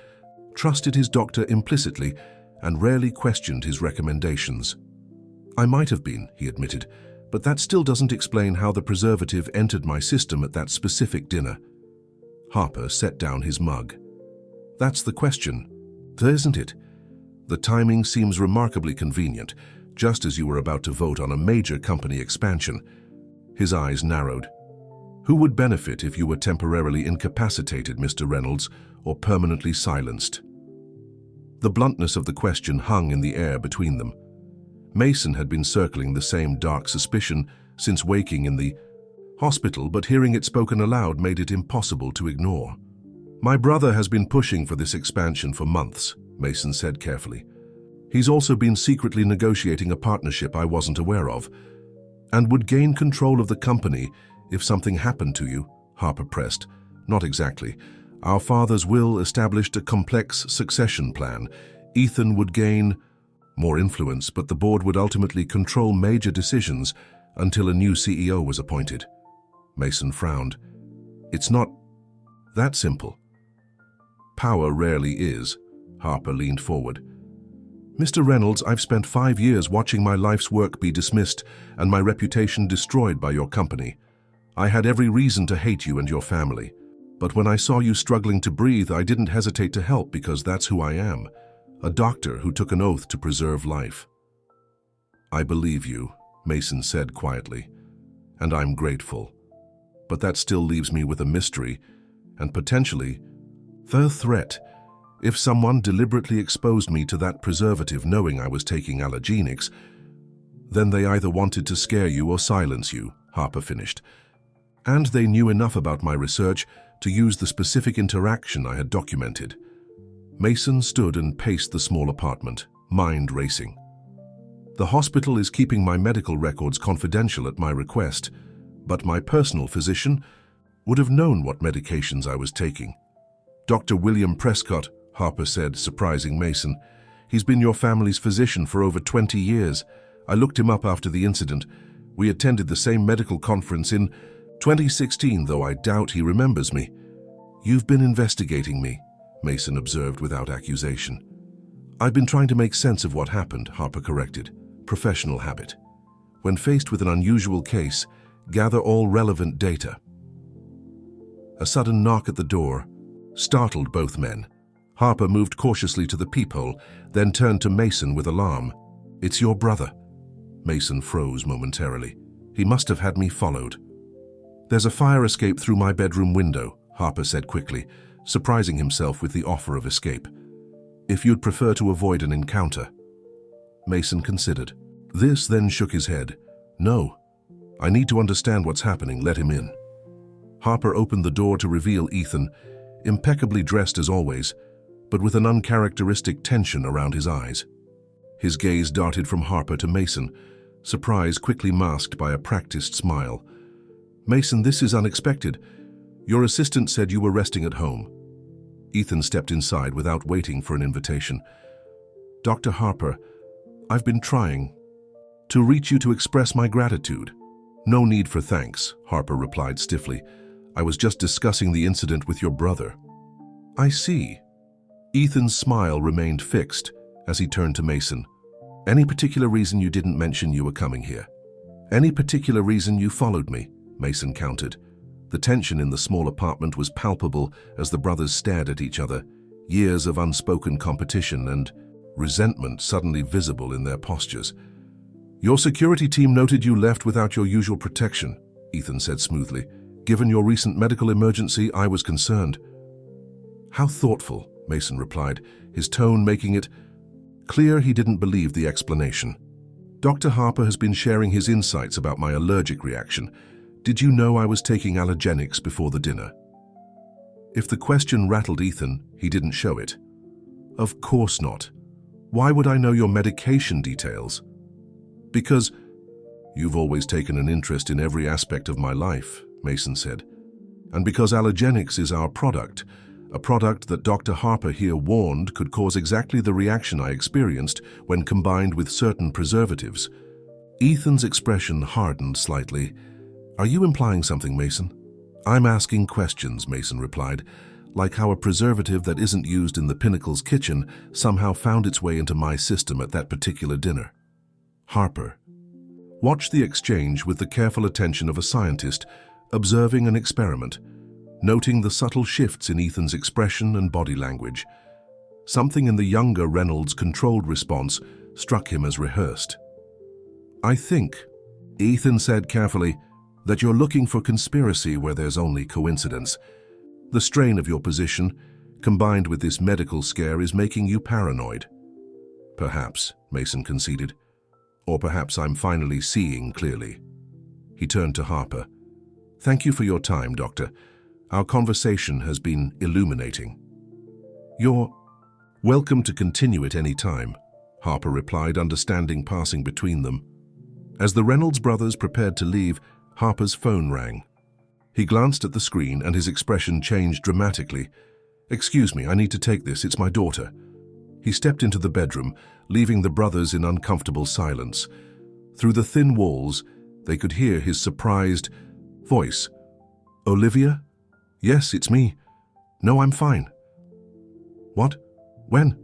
trusted his doctor implicitly and rarely questioned his recommendations. I might have been, he admitted, but that still doesn't explain how the preservative entered my system at that specific dinner. Harper set down his mug. That's the question, isn't it? The timing seems remarkably convenient, just as you were about to vote on a major company expansion. His eyes narrowed. Who would benefit if you were temporarily incapacitated, Mr. Reynolds, or permanently silenced? The bluntness of the question hung in the air between them. Mason had been circling the same dark suspicion since waking in the hospital, but hearing it spoken aloud made it impossible to ignore. My brother has been pushing for this expansion for months, Mason said carefully. He's also been secretly negotiating a partnership I wasn't aware of, and would gain control of the company if something happened to you, Harper pressed. Not exactly. Our father's will established a complex succession plan. Ethan would gain more influence, but the board would ultimately control major decisions until a new CEO was appointed. Mason frowned. It's not that simple. Power rarely is. Harper leaned forward. Mr. Reynolds, I've spent 5 years watching my life's work be dismissed and my reputation destroyed by your company. I had every reason to hate you and your family. But when I saw you struggling to breathe, I didn't hesitate to help because that's who I am. A doctor who took an oath to preserve life. I believe you, Mason said quietly, and I'm grateful. But that still leaves me with a mystery, and potentially the threat. If someone deliberately exposed me to that preservative knowing I was taking allergenics, then they either wanted to scare you or silence you, Harper finished. And they knew enough about my research to use the specific interaction I had documented. Mason stood and paced the small apartment, mind racing. The hospital is keeping my medical records confidential at my request, but my personal physician would have known what medications I was taking. Dr. William Prescott, Harper said, surprising Mason. He's been your family's physician for over 20 years. I looked him up after the incident. We attended the same medical conference in 2016, though I doubt he remembers me. You've been investigating me, Mason observed without accusation. I've been trying to make sense of what happened, Harper corrected. Professional habit. When faced with an unusual case, gather all relevant data. A sudden knock at the door startled both men. Harper moved cautiously to the peephole, then turned to Mason with alarm. It's your brother. Mason froze momentarily. He must have had me followed. There's a fire escape through my bedroom window, Harper said quickly, surprising himself with the offer of escape. If you'd prefer to avoid an encounter. Mason considered. This then shook his head. No. I need to understand what's happening. Let him in. Harper opened the door to reveal Ethan, impeccably dressed as always, but with an uncharacteristic tension around his eyes. His gaze darted from Harper to Mason, surprise quickly masked by a practiced smile. Mason, this is unexpected. Your assistant said you were resting at home. Ethan stepped inside without waiting for an invitation. Dr. Harper, I've been trying to reach you to express my gratitude. No need for thanks, Harper replied stiffly. I was just discussing the incident with your brother. I see. Ethan's smile remained fixed as he turned to Mason. Any particular reason you didn't mention you were coming here? Any particular reason you followed me? Mason countered. The tension in the small apartment was palpable as the brothers stared at each other, years of unspoken competition and resentment suddenly visible in their postures. "Your security team noted you left without your usual protection," Ethan said smoothly. "Given your recent medical emergency, I was concerned." "How thoughtful," Mason replied, his tone making it clear he didn't believe the explanation. "Dr. Harper has been sharing his insights about my allergic reaction. Did you know I was taking allergenics before the dinner?" If the question rattled Ethan, he didn't show it. "Of course not. Why would I know your medication details?" "Because you've always taken an interest in every aspect of my life," Mason said. "And because allergenics is our product, a product that Dr. Harper here warned could cause exactly the reaction I experienced when combined with certain preservatives." Ethan's expression hardened slightly. "Are you implying something, Mason?" "I'm asking questions," Mason replied, "like how a preservative that isn't used in the Pinnacle's kitchen somehow found its way into my system at that particular dinner." Harper watched the exchange with the careful attention of a scientist observing an experiment, noting the subtle shifts in Ethan's expression and body language. Something in the younger Reynolds' controlled response struck him as rehearsed. "I think," Ethan said carefully, "that you're looking for conspiracy where there's only coincidence. The strain of your position, combined with this medical scare, is making you paranoid." "Perhaps," Mason conceded. "Or perhaps I'm finally seeing clearly." He turned to Harper. "Thank you for your time, Doctor. Our conversation has been illuminating." "You're welcome to continue it any time," Harper replied, understanding passing between them. As the Reynolds brothers prepared to leave, Harper's phone rang. He glanced at the screen and his expression changed dramatically. "Excuse me, I need to take this. It's my daughter." He stepped into the bedroom, leaving the brothers in uncomfortable silence. Through the thin walls, they could hear his surprised voice. "Olivia? Yes, it's me. No, I'm fine." "What? When?"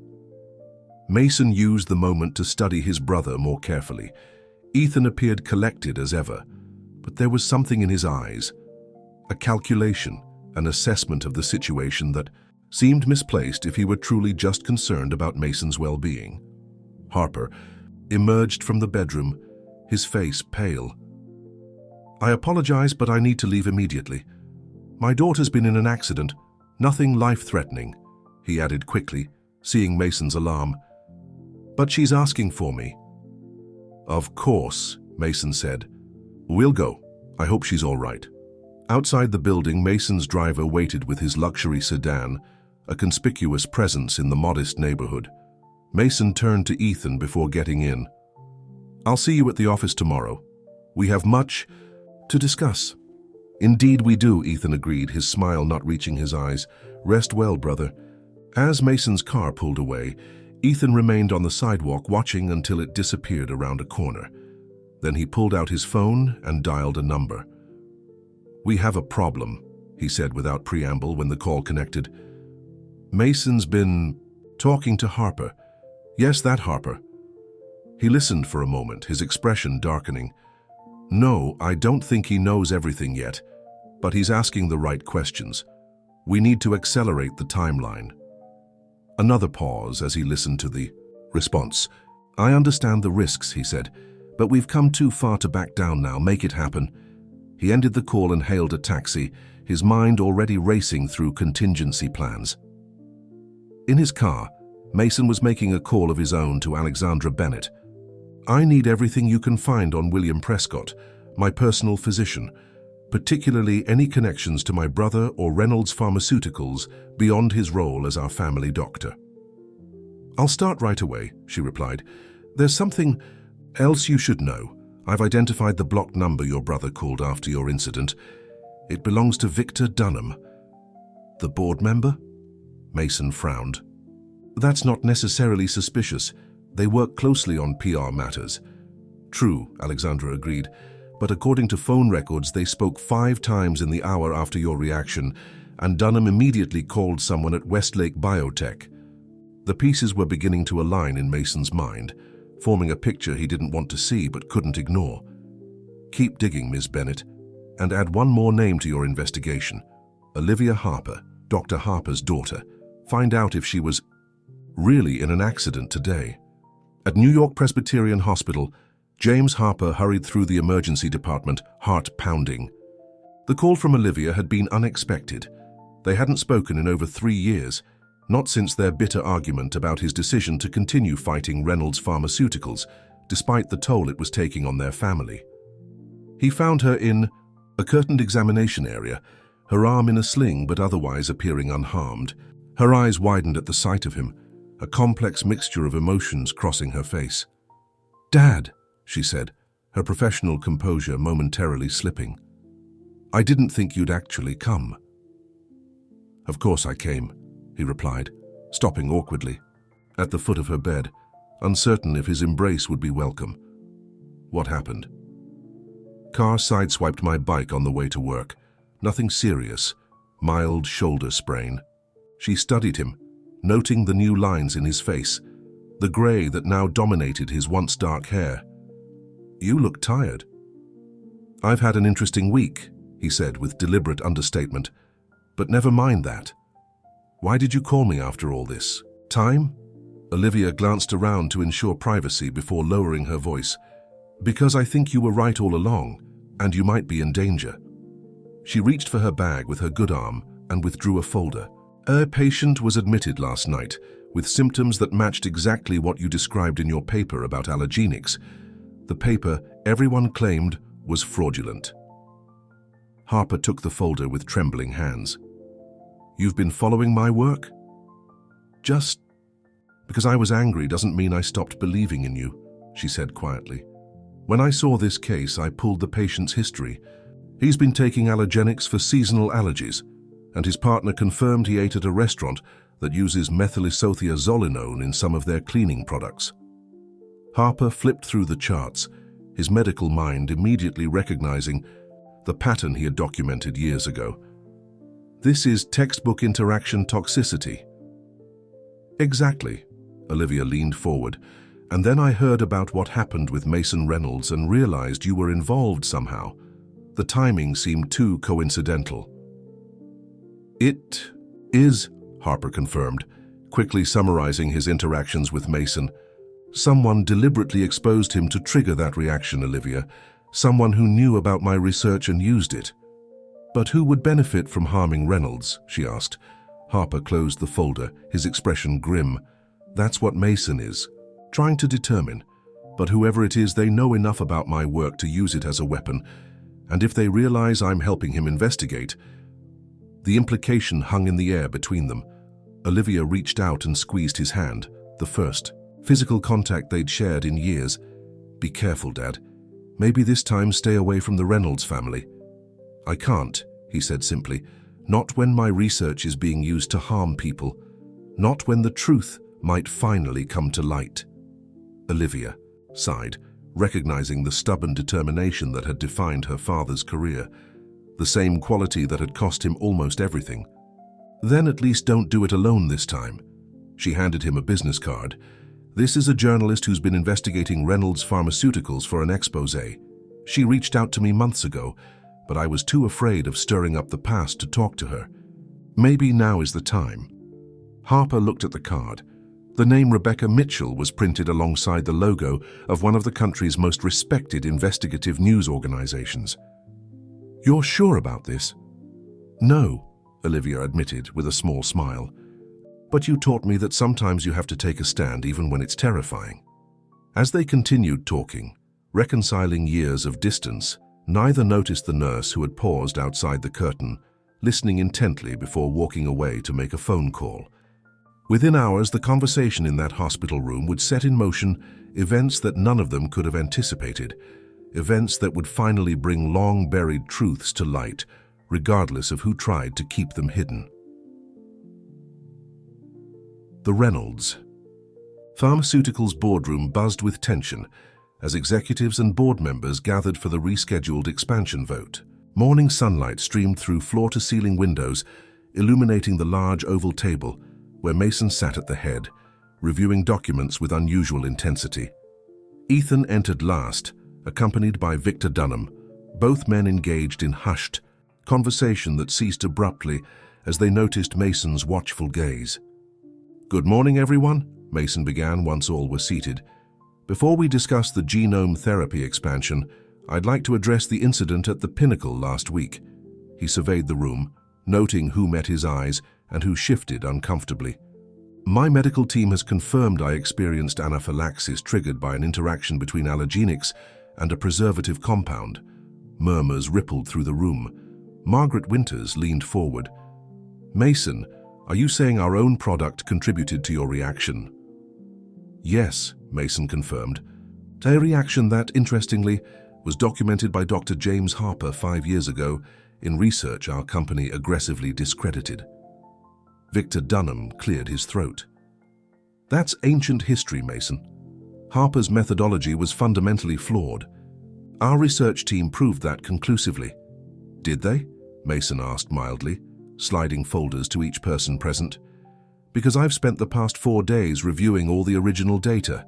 Mason used the moment to study his brother more carefully. Ethan appeared collected as ever, but there was something in his eyes, a calculation, an assessment of the situation that seemed misplaced if he were truly just concerned about Mason's well-being. Harper emerged from the bedroom, his face pale. "I apologize, but I need to leave immediately. My daughter's been in an accident, nothing life-threatening," he added quickly, seeing Mason's alarm. "But she's asking for me." "Of course," Mason said. "We'll go. I hope she's all right." Outside the building, Mason's driver waited with his luxury sedan, a conspicuous presence in the modest neighborhood. Mason turned to Ethan before getting in. "I'll see you at the office tomorrow. We have much to discuss." "Indeed we do," Ethan agreed, his smile not reaching his eyes. "Rest well, brother." As Mason's car pulled away, Ethan remained on the sidewalk watching until it disappeared around a corner. Then he pulled out his phone and dialed a number. "We have a problem," he said without preamble when the call connected. "Mason's been talking to Harper." "Yes, that Harper." He listened for a moment, his expression darkening. "No, I don't think he knows everything yet, but he's asking the right questions. We need to accelerate the timeline." Another pause as he listened to the response. "I understand the risks," he said, "but we've come too far to back down now. Make it happen." He ended the call and hailed a taxi, his mind already racing through contingency plans. In his car, Mason was making a call of his own to Alexandra Bennett. "I need everything you can find on William Prescott, my personal physician, particularly any connections to my brother or Reynolds Pharmaceuticals beyond his role as our family doctor." "I'll start right away," she replied. "There's something else you should know. I've identified the blocked number your brother called after your incident. It belongs to Victor Dunham." "The board member?" Mason frowned. "That's not necessarily suspicious. They work closely on PR matters." "True," Alexandra agreed, "but according to phone records, they spoke 5 times in the hour after your reaction, and Dunham immediately called someone at Westlake Biotech." The pieces were beginning to align in Mason's mind, forming a picture he didn't want to see but couldn't ignore. "Keep digging, Ms. Bennett, and add one more name to your investigation. Olivia Harper, Dr. Harper's daughter. find out if she was really in an accident today. At New York Presbyterian Hospital, James Harper hurried through the emergency department, heart pounding. The call from Olivia had been unexpected. They hadn't spoken in over 3 years, not since their bitter argument about his decision to continue fighting Reynolds Pharmaceuticals, despite the toll it was taking on their family. He found her in a curtained examination area, her arm in a sling but otherwise appearing unharmed. Her eyes widened at the sight of him, a complex mixture of emotions crossing her face. "Dad," she said, her professional composure momentarily slipping. "I didn't think you'd actually come." "Of course I came," he replied, stopping awkwardly, at the foot of her bed, uncertain if his embrace would be welcome. "What happened?" "Car sideswiped my bike on the way to work. Nothing serious, mild shoulder sprain." She studied him, noting the new lines in his face, the grey that now dominated his once dark hair. "You look tired." "I've had an interesting week," he said with deliberate understatement. "But never mind that. Why did you call me after all this? Time?" Olivia glanced around to ensure privacy before lowering her voice. "Because I think you were right all along, and you might be in danger." She reached for her bag with her good arm and withdrew a folder. "A patient was admitted last night with symptoms that matched exactly what you described in your paper about allergenics. The paper, everyone claimed, was fraudulent." Harper took the folder with trembling hands. "You've been following my work?" "Just because I was angry doesn't mean I stopped believing in you," she said quietly. "When I saw this case, I pulled the patient's history. He's been taking allergenics for seasonal allergies, and his partner confirmed he ate at a restaurant that uses methylisothiazolinone in some of their cleaning products." Harper flipped through the charts, his medical mind immediately recognizing the pattern he had documented years ago. "This is textbook interaction toxicity." "Exactly." Olivia leaned forward. "And then I heard about what happened with Mason Reynolds and realized you were involved somehow. The timing seemed too coincidental." "It is," Harper confirmed, quickly summarizing his interactions with Mason. "Someone deliberately exposed him to trigger that reaction, Olivia. Someone who knew about my research and used it." "But who would benefit from harming Reynolds?" she asked. Harper closed the folder, his expression grim. "That's what Mason is trying to determine. But whoever it is, they know enough about my work to use it as a weapon. And if they realize I'm helping him investigate..." The implication hung in the air between them. Olivia reached out and squeezed his hand, the first physical contact they'd shared in years. "Be careful, Dad. Maybe this time stay away from the Reynolds family." "I can't," he said simply. "Not when my research is being used to harm people. Not when the truth might finally come to light." Olivia sighed, recognizing the stubborn determination that had defined her father's career, the same quality that had cost him almost everything. "Then at least don't do it alone this time." She handed him a business card. "This is a journalist who's been investigating Reynolds Pharmaceuticals for an exposé. She reached out to me months ago, but I was too afraid of stirring up the past to talk to her. Maybe now is the time." Harper looked at the card. The name Rebecca Mitchell was printed alongside the logo of one of the country's most respected investigative news organizations. "You're sure about this?" "No," Olivia admitted with a small smile. "But you taught me that sometimes you have to take a stand even when it's terrifying." As they continued talking, reconciling years of distance, neither noticed the nurse who had paused outside the curtain, listening intently before walking away to make a phone call. Within hours, the conversation in that hospital room would set in motion events that none of them could have anticipated, events that would finally bring long-buried truths to light, regardless of who tried to keep them hidden. The Reynolds Pharmaceuticals boardroom buzzed with tension as executives and board members gathered for the rescheduled expansion vote. Morning sunlight streamed through floor-to-ceiling windows, illuminating the large oval table where Mason sat at the head, reviewing documents with unusual intensity. Ethan entered last, accompanied by Victor Dunham, both men engaged in hushed conversation that ceased abruptly as they noticed Mason's watchful gaze. Good morning, everyone, Mason began once all were seated. Before we discuss the genome therapy expansion, I'd like to address the incident at the Pinnacle last week. He surveyed the room, noting who met his eyes and who shifted uncomfortably. My medical team has confirmed I experienced anaphylaxis triggered by an interaction between allergenics and a preservative compound. Murmurs rippled through the room. Margaret Winters leaned forward. Mason, are you saying our own product contributed to your reaction? Yes, Mason confirmed. A reaction that, interestingly, was documented by Dr. James Harper 5 years ago in research our company aggressively discredited. Victor Dunham cleared his throat. That's ancient history, Mason. Harper's methodology was fundamentally flawed. Our research team proved that conclusively. Did they? Mason asked mildly, sliding folders to each person present. Because I've spent the past 4 days reviewing all the original data,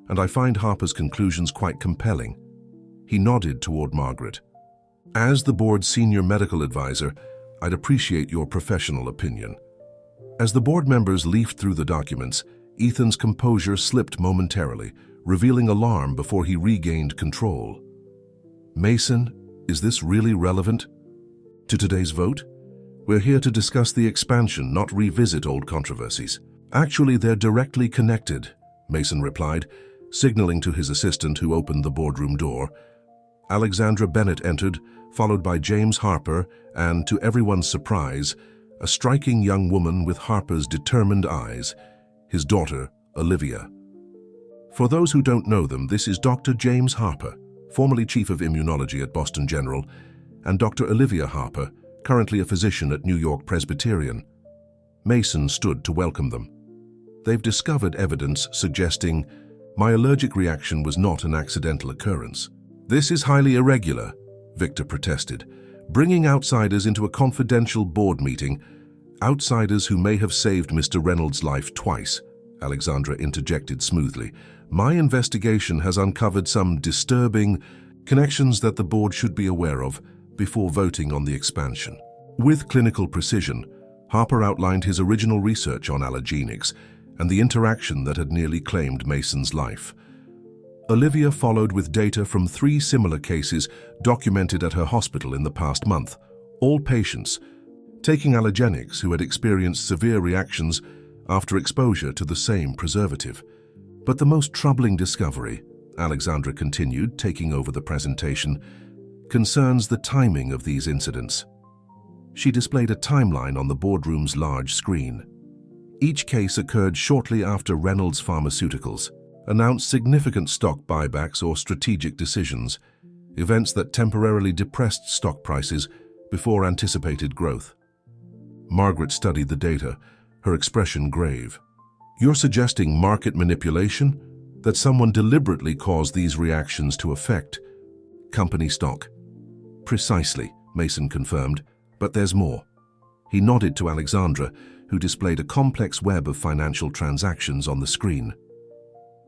and I find Harper's conclusions quite compelling. He nodded toward Margaret. As the board's senior medical advisor, I'd appreciate your professional opinion. As the board members leafed through the documents, Ethan's composure slipped momentarily, revealing alarm before he regained control. Mason, is this really relevant to today's vote? We're here to discuss the expansion, not revisit old controversies. Actually, they're directly connected, Mason replied, signaling to his assistant who opened the boardroom door. Alexandra Bennett entered, followed by James Harper and, to everyone's surprise, a striking young woman with Harper's determined eyes, his daughter, Olivia. For those who don't know them, this is Dr. James Harper, formerly Chief of Immunology at Boston General, and Dr. Olivia Harper, currently a physician at New York Presbyterian. Mason stood to welcome them. They've discovered evidence suggesting my allergic reaction was not an accidental occurrence. This is highly irregular, Victor protested. Bringing outsiders into a confidential board meeting, outsiders who may have saved Mr. Reynolds' life twice, Alexandra interjected smoothly. My investigation has uncovered some disturbing connections that the board should be aware of before voting on the expansion. With clinical precision, Harper outlined his original research on allergenics and the interaction that had nearly claimed Mason's life. Olivia followed with data from 3 similar cases documented at her hospital in the past month, all patients taking allergenics who had experienced severe reactions after exposure to the same preservative. But the most troubling discovery, Alexandra continued, taking over the presentation, concerns the timing of these incidents. She displayed a timeline on the boardroom's large screen. Each case occurred shortly after Reynolds Pharmaceuticals announced significant stock buybacks or strategic decisions, events that temporarily depressed stock prices before anticipated growth. Margaret studied the data, her expression grave. You're suggesting market manipulation? That someone deliberately caused these reactions to affect company stock? Precisely, Mason confirmed, but there's more. He nodded to Alexandra, who displayed a complex web of financial transactions on the screen.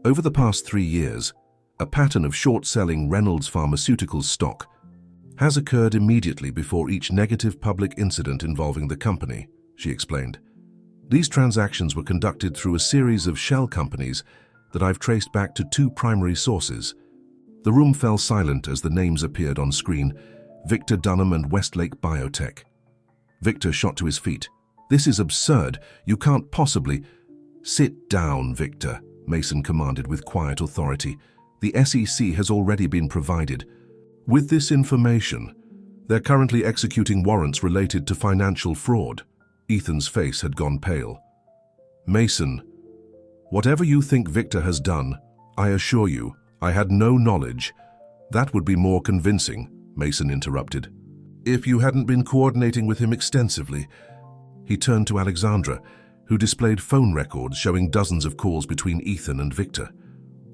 Over the past 3 years, a pattern of short-selling Reynolds Pharmaceuticals stock has occurred immediately before each negative public incident involving the company, she explained. These transactions were conducted through a series of shell companies that I've traced back to 2 primary sources. The room fell silent as the names appeared on screen: Victor Dunham and Westlake Biotech. Victor shot to his feet. This is absurd. You can't possibly... Sit down, Victor, Mason commanded with quiet authority. The SEC has already been provided. With this information, they're currently executing warrants related to financial fraud. Ethan's face had gone pale. Mason, whatever you think Victor has done, I assure you, I had no knowledge. That would be more convincing, Mason interrupted. If you hadn't been coordinating with him extensively. He turned to Alexandra, who displayed phone records showing dozens of calls between Ethan and Victor,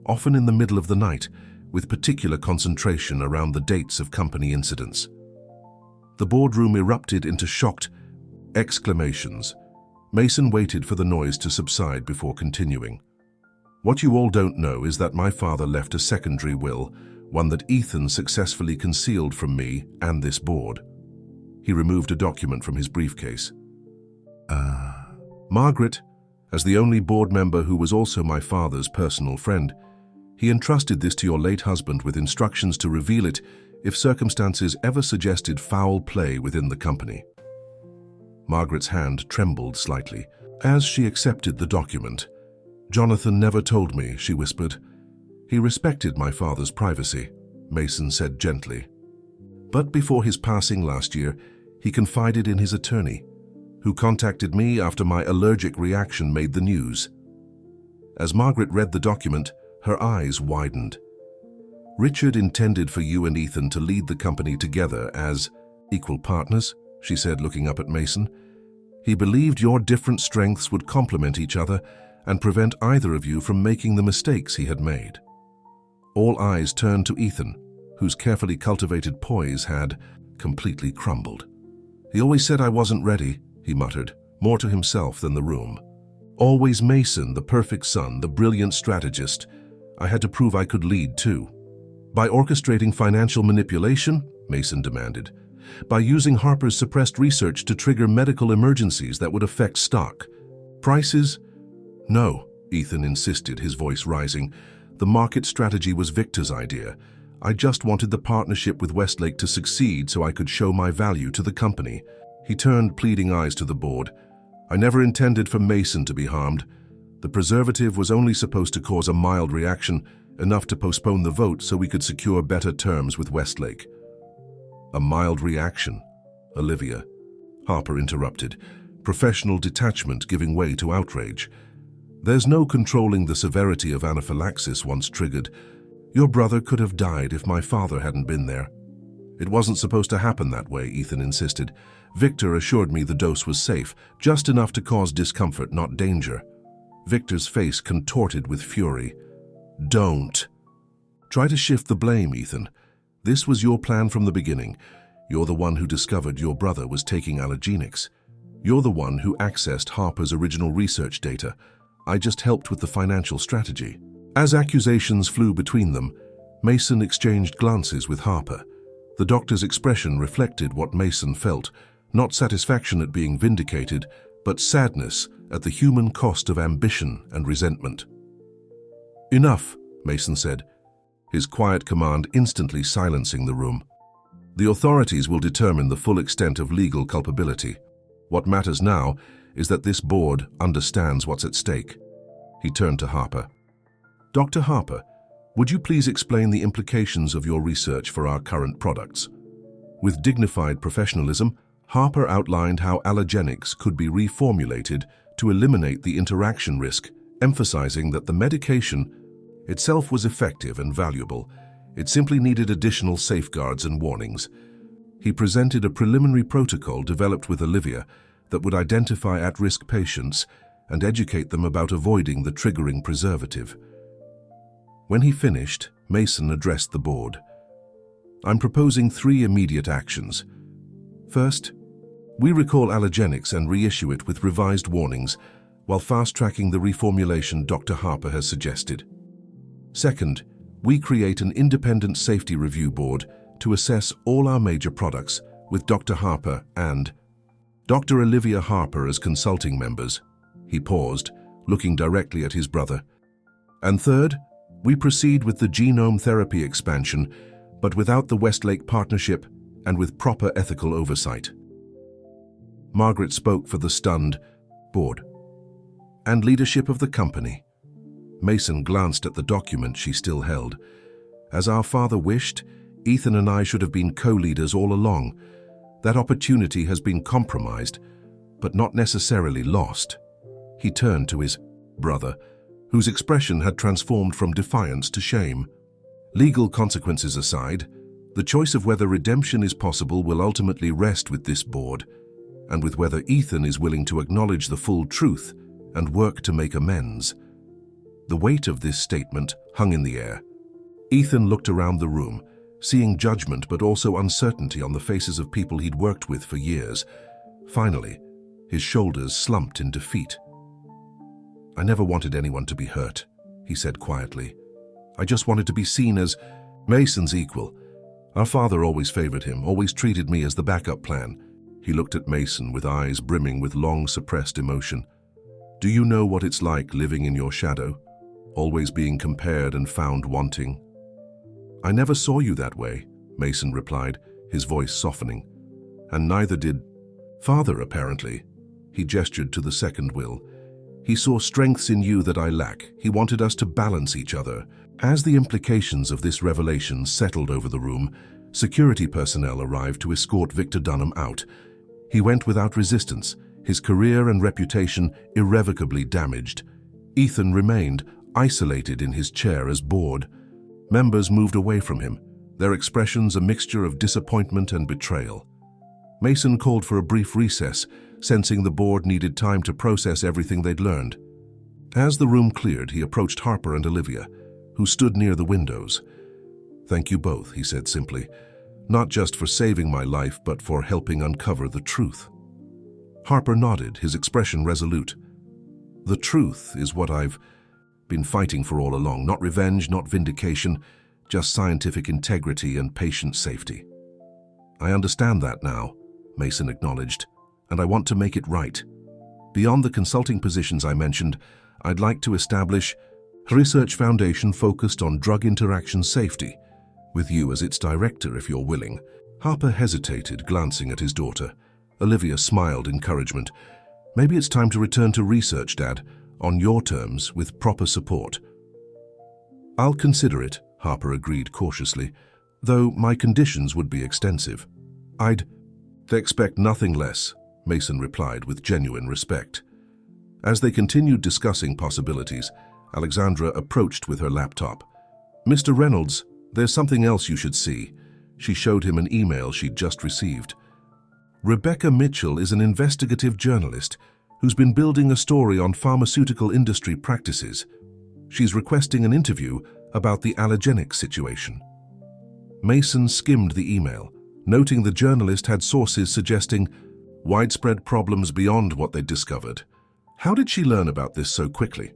often in the middle of the night, with particular concentration around the dates of company incidents. The boardroom erupted into shocked exclamations. Mason waited for the noise to subside before continuing. What you all don't know is that my father left a secondary will, one that Ethan successfully concealed from me and this board. He removed a document from his briefcase. Margaret, As the only board member who was also my father's personal friend, he entrusted this to your late husband with instructions to reveal it if circumstances ever suggested foul play within the company. Margaret's hand trembled slightly as she accepted the document. "Jonathan never told me," she whispered. "He respected my father's privacy," Mason said gently. But before his passing last year, he confided in his attorney, who contacted me after my allergic reaction made the news. As Margaret read the document, her eyes widened. "Richard intended for you and Ethan to lead the company together as equal partners," she said, looking up at Mason. "He believed your different strengths would complement each other and prevent either of you from making the mistakes he had made." All eyes turned to Ethan, whose carefully cultivated poise had completely crumbled. "He always said I wasn't ready," he muttered, more to himself than the room. "Always Mason, the perfect son, the brilliant strategist. I had to prove I could lead too." "By orchestrating financial manipulation?" Mason demanded. "By using Harper's suppressed research to trigger medical emergencies that would affect stock prices?" "No," Ethan insisted, his voice rising. "The market strategy was Victor's idea. I just wanted the partnership with Westlake to succeed so I could show my value to the company." He turned pleading eyes to the board. "I never intended for Mason to be harmed. The preservative was only supposed to cause a mild reaction, enough to postpone the vote so we could secure better terms with Westlake." "A mild reaction, Olivia," Harper interrupted, professional detachment giving way to outrage. "There's no controlling the severity of anaphylaxis once triggered. Your brother could have died if my father hadn't been there." "It wasn't supposed to happen that way," Ethan insisted. "Victor assured me the dose was safe, just enough to cause discomfort, not danger." Victor's face contorted with fury. "Don't try to shift the blame, Ethan. This was your plan from the beginning. You're the one who discovered your brother was taking allergenics. You're the one who accessed Harper's original research data. I just helped with the financial strategy." As accusations flew between them, Mason exchanged glances with Harper. The doctor's expression reflected what Mason felt, not satisfaction at being vindicated, but sadness at the human cost of ambition and resentment. "Enough," Mason said, his quiet command instantly silencing the room. "The authorities will determine the full extent of legal culpability. What matters now is that this board understands what's at stake." He turned to Harper. "Dr. Harper, would you please explain the implications of your research for our current products?" With dignified professionalism, Harper outlined how allergenics could be reformulated to eliminate the interaction risk, emphasizing that the medication itself was effective and valuable. It simply needed additional safeguards and warnings. He presented a preliminary protocol developed with Olivia that would identify at-risk patients and educate them about avoiding the triggering preservative. When he finished, Mason addressed the board. "I'm proposing 3 immediate actions. First, we recall allergenics and reissue it with revised warnings while fast-tracking the reformulation Dr. Harper has suggested. Second, we create an independent safety review board to assess all our major products with Dr. Harper and Dr. Olivia Harper as consulting members." He paused, looking directly at his brother. "And third, we proceed with the genome therapy expansion, but without the Westlake partnership and with proper ethical oversight." Margaret spoke for the stunned board and leadership of the company. Mason glanced at the document she still held. "As our father wished, Ethan and I should have been co-leaders all along. That opportunity has been compromised, but not necessarily lost." He turned to his brother, whose expression had transformed from defiance to shame. "Legal consequences aside, the choice of whether redemption is possible will ultimately rest with this board, and with whether Ethan is willing to acknowledge the full truth and work to make amends." The weight of this statement hung in the air. Ethan looked around the room, seeing judgment but also uncertainty on the faces of people he'd worked with for years. Finally, his shoulders slumped in defeat. "I never wanted anyone to be hurt," he said quietly. "I just wanted to be seen as Mason's equal. Our father always favored him, always treated me as the backup plan." He looked at Mason with eyes brimming with long-suppressed emotion. Do you know what it's like living in your shadow, always being compared and found wanting? I never saw you that way, Mason replied, his voice softening. And neither did Father, apparently. He gestured to the second will. He saw strengths in you that I lack. He wanted us to balance each other. As the implications of this revelation settled over the room, security personnel arrived to escort Victor Dunham out. He went without resistance, his career and reputation irrevocably damaged. Ethan remained, isolated in his chair as bored. Members moved away from him, their expressions a mixture of disappointment and betrayal. Mason called for a brief recess, sensing the board needed time to process everything they'd learned. As the room cleared, he approached Harper and Olivia, who stood near the windows. "Thank you both," he said simply, "not just for saving my life, but for helping uncover the truth." Harper nodded, his expression resolute. "The truth is what I've been fighting for all along. Not revenge, not vindication, just scientific integrity and patient safety." "I understand that now," Mason acknowledged, "and I want to make it right. Beyond the consulting positions I mentioned, I'd like to establish a research foundation focused on drug interaction safety, with you as its director if you're willing." Harper hesitated, glancing at his daughter. Olivia smiled encouragement. "Maybe it's time to return to research, Dad, on your terms, with proper support." "I'll consider it," Harper agreed cautiously, "though my conditions would be extensive." "I'd expect nothing less," Mason replied with genuine respect. As they continued discussing possibilities, Alexandra approached with her laptop. "Mr. Reynolds, there's something else you should see." She showed him an email she'd just received. "Rebecca Mitchell is an investigative journalist who's been building a story on pharmaceutical industry practices. She's requesting an interview about the allergenic situation." Mason skimmed the email, noting the journalist had sources suggesting widespread problems beyond what they'd discovered. "How did she learn about this so quickly?"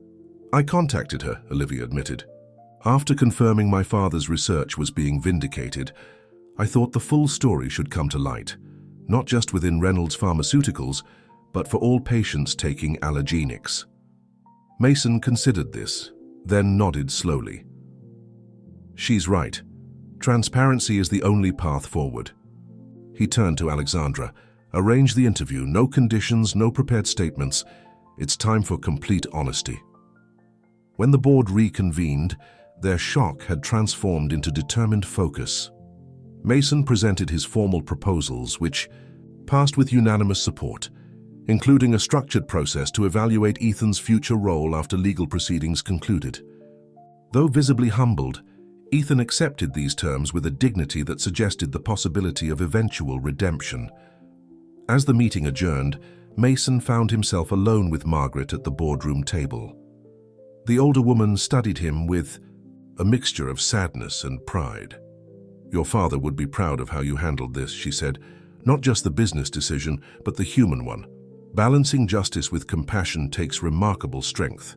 "I contacted her," Olivia admitted. "After confirming my father's research was being vindicated, I thought the full story should come to light, not just within Reynolds Pharmaceuticals, but for all patients taking allergenics." Mason considered this, then nodded slowly. "She's right. Transparency is the only path forward." He turned to Alexandra. "Arrange the interview. No conditions, no prepared statements. It's time for complete honesty." When the board reconvened, their shock had transformed into determined focus. Mason presented his formal proposals, which passed with unanimous support, including a structured process to evaluate Ethan's future role after legal proceedings concluded. Though visibly humbled, Ethan accepted these terms with a dignity that suggested the possibility of eventual redemption. As the meeting adjourned, Mason found himself alone with Margaret at the boardroom table. The older woman studied him with a mixture of sadness and pride. "Your father would be proud of how you handled this," she said. "Not just the business decision, but the human one. Balancing justice with compassion takes remarkable strength."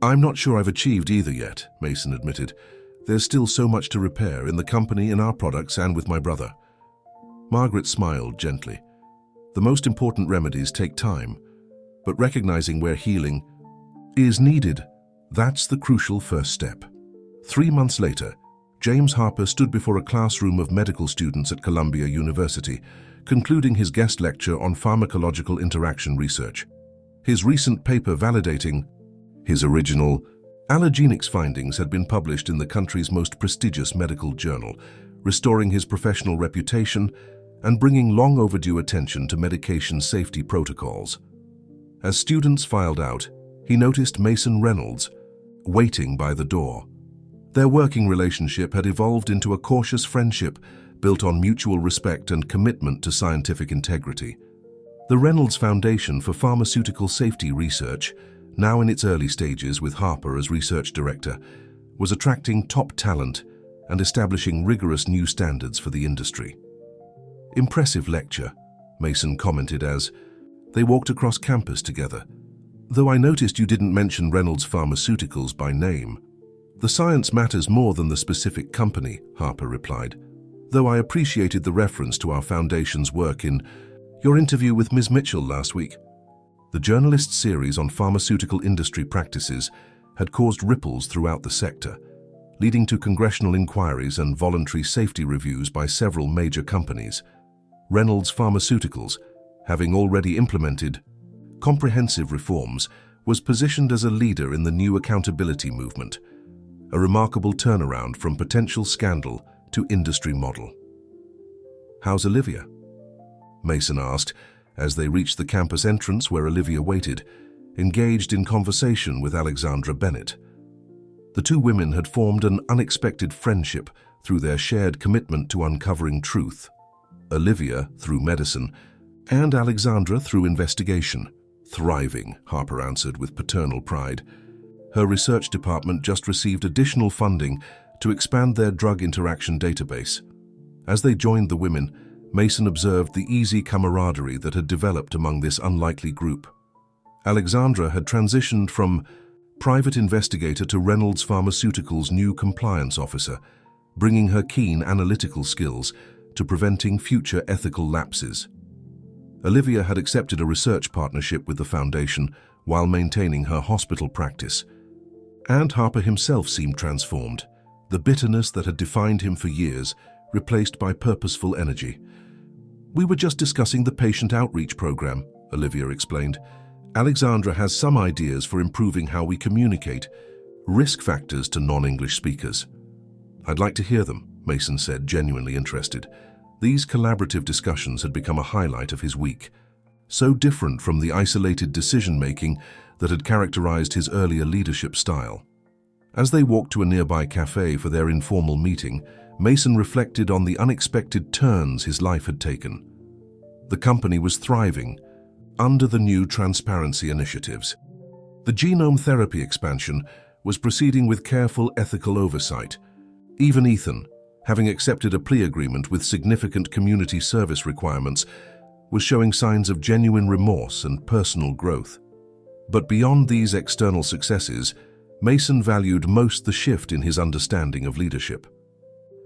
"I'm not sure I've achieved either yet," Mason admitted. "There's still so much to repair in the company, in our products, and with my brother." Margaret smiled gently. "The most important remedies take time, but recognizing where healing is needed, that's the crucial first step." 3 months later, James Harper stood before a classroom of medical students at Columbia University, concluding his guest lecture on pharmacological interaction research. His recent paper validating his original allergenics findings had been published in the country's most prestigious medical journal, restoring his professional reputation and bringing long overdue attention to medication safety protocols. As students filed out, he noticed Mason Reynolds waiting by the door. Their working relationship had evolved into a cautious friendship built on mutual respect and commitment to scientific integrity. The Reynolds Foundation for Pharmaceutical Safety Research, now in its early stages with Harper as research director, was attracting top talent and establishing rigorous new standards for the industry. "Impressive lecture," Mason commented as they walked across campus together. "Though I noticed you didn't mention Reynolds Pharmaceuticals by name." "The science matters more than the specific company," Harper replied, "though I appreciated the reference to our foundation's work in your interview with Ms. Mitchell last week." The journalist's series on pharmaceutical industry practices had caused ripples throughout the sector, leading to congressional inquiries and voluntary safety reviews by several major companies. Reynolds Pharmaceuticals, having already implemented comprehensive reforms, was positioned as a leader in the new accountability movement, a remarkable turnaround from potential scandal to industry model. "How's Olivia?" Mason asked as they reached the campus entrance where Olivia waited, engaged in conversation with Alexandra Bennett. The two women had formed an unexpected friendship through their shared commitment to uncovering truth. Olivia through medicine, and Alexandra through investigation. "Thriving," Harper answered with paternal pride. Her research department just received additional funding to expand their drug interaction database. As they joined the women, Mason observed the easy camaraderie that had developed among this unlikely group. Alexandra had transitioned from private investigator to Reynolds Pharmaceuticals' new compliance officer, bringing her keen analytical skills to preventing future ethical lapses. Olivia had accepted a research partnership with the foundation while maintaining her hospital practice. And Harper himself seemed transformed, the bitterness that had defined him for years replaced by purposeful energy. "We were just discussing the patient outreach program," Olivia explained. "Alexandra has some ideas for improving how we communicate, risk factors to non-English speakers." "I'd like to hear them," Mason said, genuinely interested. These collaborative discussions had become a highlight of his week, so different from the isolated decision-making that had characterized his earlier leadership style. As they walked to a nearby cafe for their informal meeting, Mason reflected on the unexpected turns his life had taken. The company was thriving under the new transparency initiatives. The genome therapy expansion was proceeding with careful ethical oversight. Even Ethan, having accepted a plea agreement with significant community service requirements, was showing signs of genuine remorse and personal growth. But beyond these external successes, Mason valued most the shift in his understanding of leadership.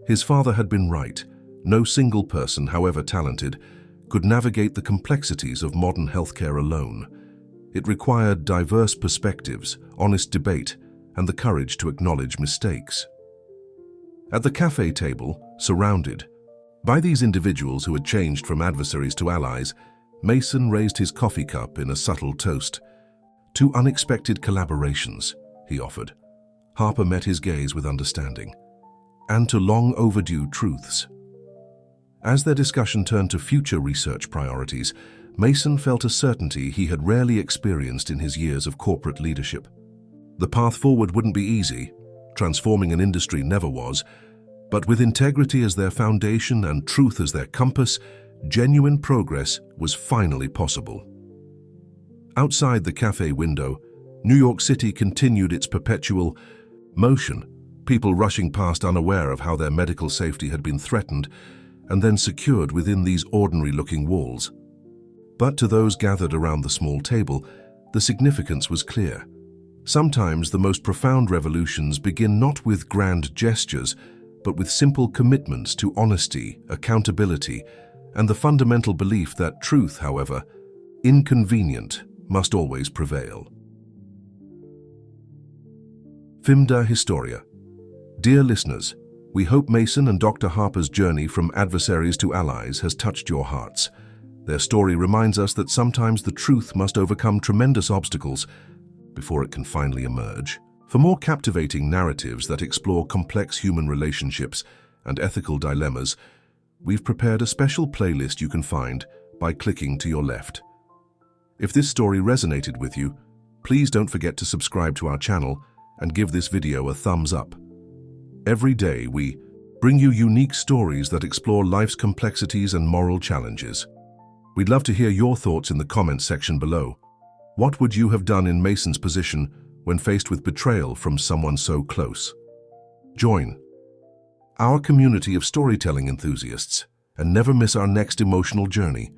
His father had been right. No single person, however talented, could navigate the complexities of modern healthcare alone. It required diverse perspectives, honest debate, and the courage to acknowledge mistakes. At the cafe table, surrounded by these individuals who had changed from adversaries to allies, Mason raised his coffee cup in a subtle toast. "Two unexpected collaborations," he offered. Harper met his gaze with understanding. "And to long overdue truths." As their discussion turned to future research priorities, Mason felt a certainty he had rarely experienced in his years of corporate leadership. The path forward wouldn't be easy. Transforming an industry never was. But with integrity as their foundation and truth as their compass, genuine progress was finally possible. Outside the cafe window, New York City continued its perpetual motion, people rushing past unaware of how their medical safety had been threatened and then secured within these ordinary-looking walls. But to those gathered around the small table, the significance was clear. Sometimes the most profound revolutions begin not with grand gestures, but with simple commitments to honesty, accountability, and the fundamental belief that truth, however inconvenient, must always prevail. Fimda Historia. Dear listeners, we hope Mason and Dr. Harper's journey from adversaries to allies has touched your hearts. Their story reminds us that sometimes the truth must overcome tremendous obstacles before it can finally emerge. For more captivating narratives that explore complex human relationships and ethical dilemmas, we've prepared a special playlist you can find by clicking to your left. If this story resonated with you, please don't forget to subscribe to our channel and give this video a thumbs up. Every day we bring you unique stories that explore life's complexities and moral challenges. We'd love to hear your thoughts in the comments section below. What would you have done in Mason's position when faced with betrayal from someone so close? Join our community of storytelling enthusiasts and never miss our next emotional journey.